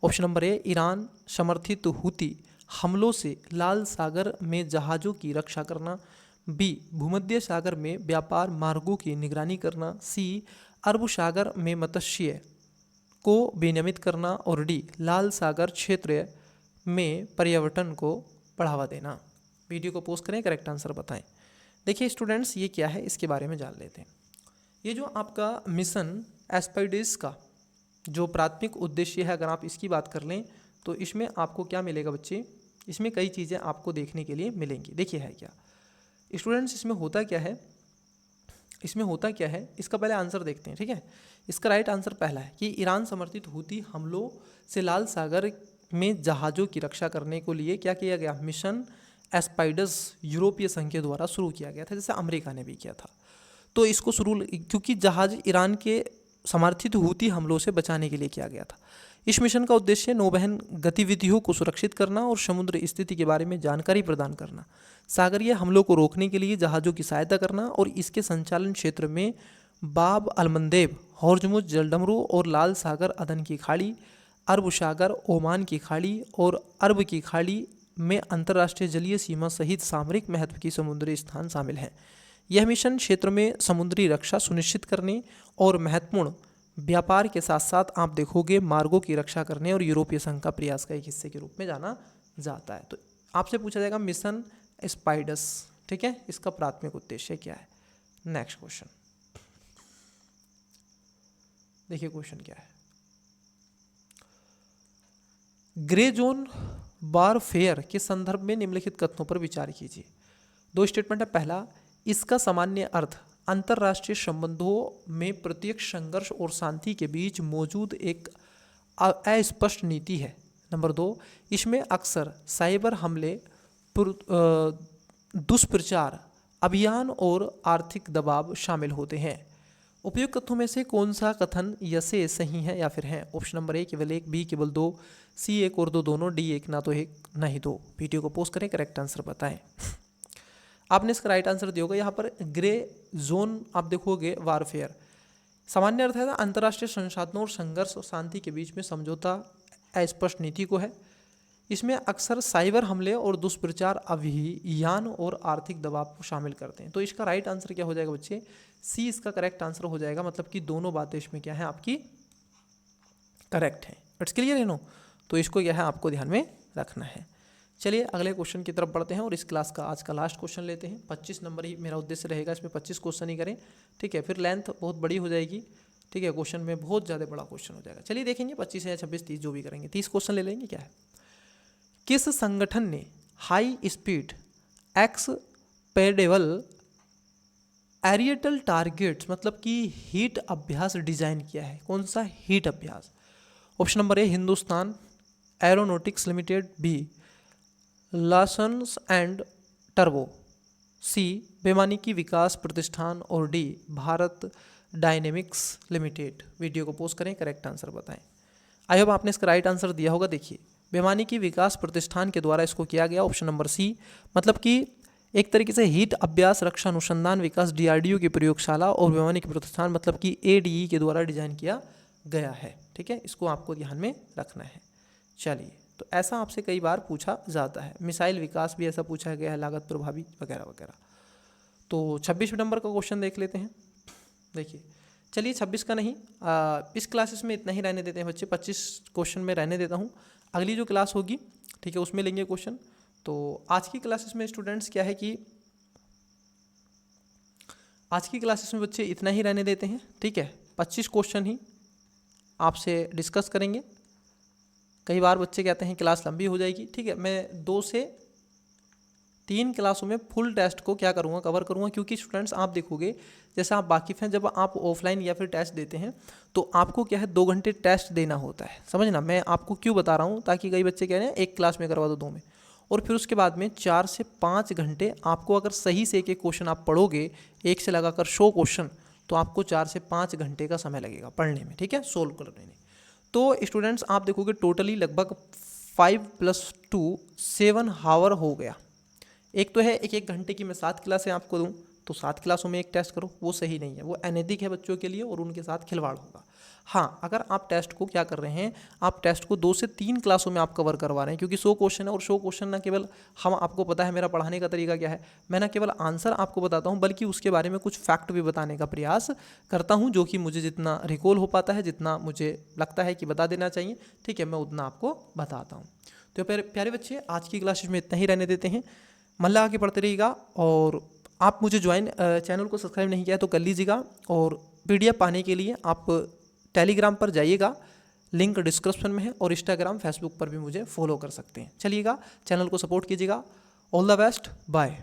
ऑप्शन नंबर ए ईरान समर्थित हूती हमलों से लाल सागर में जहाज़ों की रक्षा करना, बी भूमध्य सागर में व्यापार मार्गों की निगरानी करना, सी अरब सागर में मत्स्य को विनियमित करना और डी लाल सागर क्षेत्र में पर्यटन को बढ़ावा देना। वीडियो को पोस्ट करें, करेक्ट आंसर बताएं। देखिए स्टूडेंट्स, ये क्या है इसके बारे में जान लेते हैं। ये जो आपका मिशन एस्पाइडस का जो प्राथमिक उद्देश्य है, अगर आप इसकी बात कर लें तो इसमें आपको क्या मिलेगा बच्चे? इसमें कई चीज़ें आपको देखने के लिए मिलेंगी। देखिए है क्या स्टूडेंट्स, इसमें होता क्या है, इसमें होता क्या है इसका पहले आंसर देखते हैं। ठीक है, इसका राइट आंसर पहला है कि ईरान समर्थित हूती हमलों से लाल सागर में जहाज़ों की रक्षा करने को लिए क्या किया गया? मिशन एस्पाइडस यूरोपीय संघ के द्वारा शुरू किया गया था, जैसे अमेरिका ने भी किया था। तो इसको शुरू क्योंकि जहाज़ ईरान के समर्थित हूती हमलों से बचाने के लिए किया गया था। इस मिशन का उद्देश्य नौवहन गतिविधियों को सुरक्षित करना और समुद्र स्थिति के बारे में जानकारी प्रदान करना, सागरीय हमलों को रोकने के लिए जहाज़ों की सहायता करना और इसके संचालन क्षेत्र में बाब अलमंदेब, हॉर्मुज़ जलडमरू और लाल सागर, अदन की खाड़ी, अरब सागर, ओमान की खाड़ी और अरब की खाड़ी में अंतर्राष्ट्रीय जलीय सीमा सहित सामरिक महत्व की समुद्री स्थान शामिल हैं। यह मिशन क्षेत्र में समुद्री रक्षा सुनिश्चित करने और महत्वपूर्ण व्यापार के साथ साथ आप देखोगे मार्गों की रक्षा करने और यूरोपीय संघ का प्रयास का एक हिस्से के रूप में जाना जाता है। तो आपसे पूछा जाएगा मिशन एस्पाइडस, ठीक है, इसका प्राथमिक उद्देश्य क्या है? नेक्स्ट क्वेश्चन देखिए, क्वेश्चन क्या है? ग्रे जोन वारफेयर के संदर्भ में निम्नलिखित कथनों पर विचार कीजिए। 2 स्टेटमेंट है। पहला, इसका सामान्य अर्थ अंतर्राष्ट्रीय संबंधों में प्रत्यक्ष संघर्ष और शांति के बीच मौजूद एक अस्पष्ट नीति है। नंबर 2, इसमें अक्सर साइबर हमले, दुष्प्रचार अभियान और आर्थिक दबाव शामिल होते हैं। उपयुक्त कथनों में से कौन सा कथन या से सही है या फिर है? ऑप्शन नंबर ए केवल 1, बी केवल 2, सी 1 और 2 दोनों, डी 1 ना तो 1 ना ही 2। वीडियो को पोस्ट करें, करेक्ट आंसर बताएं। आपने इसका राइट आंसर दिया होगा। यहाँ पर ग्रे जोन आप देखोगे वारफेयर, सामान्य अर्थ है अंतर्राष्ट्रीय संसाधनों और संघर्ष और शांति के बीच में समझौता अस्पष्ट नीति को है। इसमें अक्सर साइबर हमले और दुष्प्रचार अभियान और आर्थिक दबाव को शामिल करते हैं। तो इसका राइट आंसर क्या हो जाएगा बच्चे? सी इसका करेक्ट आंसर हो जाएगा। मतलब कि दोनों बातें इसमें क्या है आपकी करेक्ट है। इट्स क्लियर है नो? तो इसको क्या है आपको ध्यान में रखना है। चलिए अगले क्वेश्चन की तरफ बढ़ते हैं और इस क्लास का आज का लास्ट क्वेश्चन लेते हैं। 25 नंबर ही मेरा उद्देश्य रहेगा, इसमें 25 क्वेश्चन ही करें, ठीक है, फिर लेंथ बहुत बड़ी हो जाएगी, ठीक है, क्वेश्चन में बहुत ज़्यादा बड़ा क्वेश्चन हो जाएगा। चलिए देखेंगे 25 या 26, 30 जो भी करेंगे, 30 क्वेश्चन ले लेंगे। क्या है? किस संगठन ने हाई स्पीड एक्सपेडेबल एरिएटल टारगेट्स मतलब कि हीट अभ्यास डिजाइन किया है? कौन सा हीट अभ्यास? Option number A Hindustan aeronautics limited, B Larsen and टर्बो, सी बेमानिकी विकास प्रतिष्ठान और D Bharat dynamics limited. Video को पोस्ट करें, करेक्ट आंसर बताएं। आई होप आपने इसका राइट आंसर दिया होगा। देखिए बेमानिकी विकास प्रतिष्ठान के द्वारा इसको किया गया, ऑप्शन नंबर सी, मतलब कि एक तरीके से हीट अभ्यास रक्षा अनुसंधान विकास डीआरडीओ की प्रयोगशाला और बेमानिकी प्रतिष्ठान मतलब कि एडीई के द्वारा डिजाइन किया गया है। ठीक है, इसको आपको ध्यान में रखना है। चलिए, तो ऐसा आपसे कई बार पूछा जाता है। मिसाइल विकास भी ऐसा पूछा गया है, लागत प्रभावी वगैरह वगैरह। तो 26 नंबर का क्वेश्चन देख लेते हैं। देखिए, चलिए 26 का नहीं, इस क्लासेस में इतना ही रहने देते हैं बच्चे, 25 क्वेश्चन में रहने देता हूँ। अगली जो क्लास होगी, ठीक है, उसमें लेंगे क्वेश्चन। तो आज की क्लासेस में स्टूडेंट्स क्या है कि आज की क्लासेस में बच्चे इतना ही रहने देते हैं। ठीक है, 25 क्वेश्चन ही आपसे डिस्कस करेंगे। कई बार बच्चे कहते हैं क्लास लंबी हो जाएगी। ठीक है, मैं 2 से 3 क्लासों में फुल टेस्ट को क्या करूँगा, कवर करूँगा, क्योंकि स्टूडेंट्स आप देखोगे जैसे आप वाकिफ़ हैं, जब आप ऑफलाइन या फिर टेस्ट देते हैं तो आपको क्या है 2 घंटे टेस्ट देना होता है। समझना, मैं आपको क्यों बता रहा हूँ, ताकि कई बच्चे कह रहे हैं एक क्लास में करवा दो 2 में, और फिर उसके बाद में 4 से 5 घंटे आपको अगर सही से एक क्वेश्चन आप पढ़ोगे, 1 से लगाकर 100 क्वेश्चन, तो आपको 4 से 5 घंटे का समय लगेगा पढ़ने में। ठीक है, सोल्व करने में। तो स्टूडेंट्स आप देखोगे टोटली लगभग 5 + 2 7 हावर हो गया। एक तो है एक एक घंटे की मैं 7 क्लासें आपको दूं, तो 7 क्लासों में एक टेस्ट करो, वो सही नहीं है, वो अनैतिक है बच्चों के लिए और उनके साथ खिलवाड़ होगा। हाँ, अगर आप टेस्ट को क्या कर रहे हैं, आप टेस्ट को 2 से 3 क्लासों में आप कवर करवा रहे हैं, क्योंकि 100 क्वेश्चन है और 100 क्वेश्चन ना केवल हम, आपको पता है मेरा पढ़ाने का तरीका क्या है, मैं ना केवल आंसर आपको बताता हूँ बल्कि उसके बारे में कुछ फैक्ट भी बताने का प्रयास करता हूँ, जो कि मुझे जितना रिकॉल हो पाता है, जितना मुझे लगता है कि बता देना चाहिए, ठीक है, मैं उतना आपको बताता हूँ। तो प्यारे बच्चे, आज की क्लासेस में इतना ही रहने देते हैं। मन लगा के पढ़ते रहिएगा, और आप मुझे ज्वाइन, चैनल को सब्सक्राइब नहीं किया तो कर लीजिएगा, और PDF पाने के लिए आप टेलीग्राम पर जाइएगा, लिंक डिस्क्रिप्शन में है, और इंस्टाग्राम फेसबुक पर भी मुझे फॉलो कर सकते हैं। चलिएगा, चैनल को सपोर्ट कीजिएगा। All the best, bye.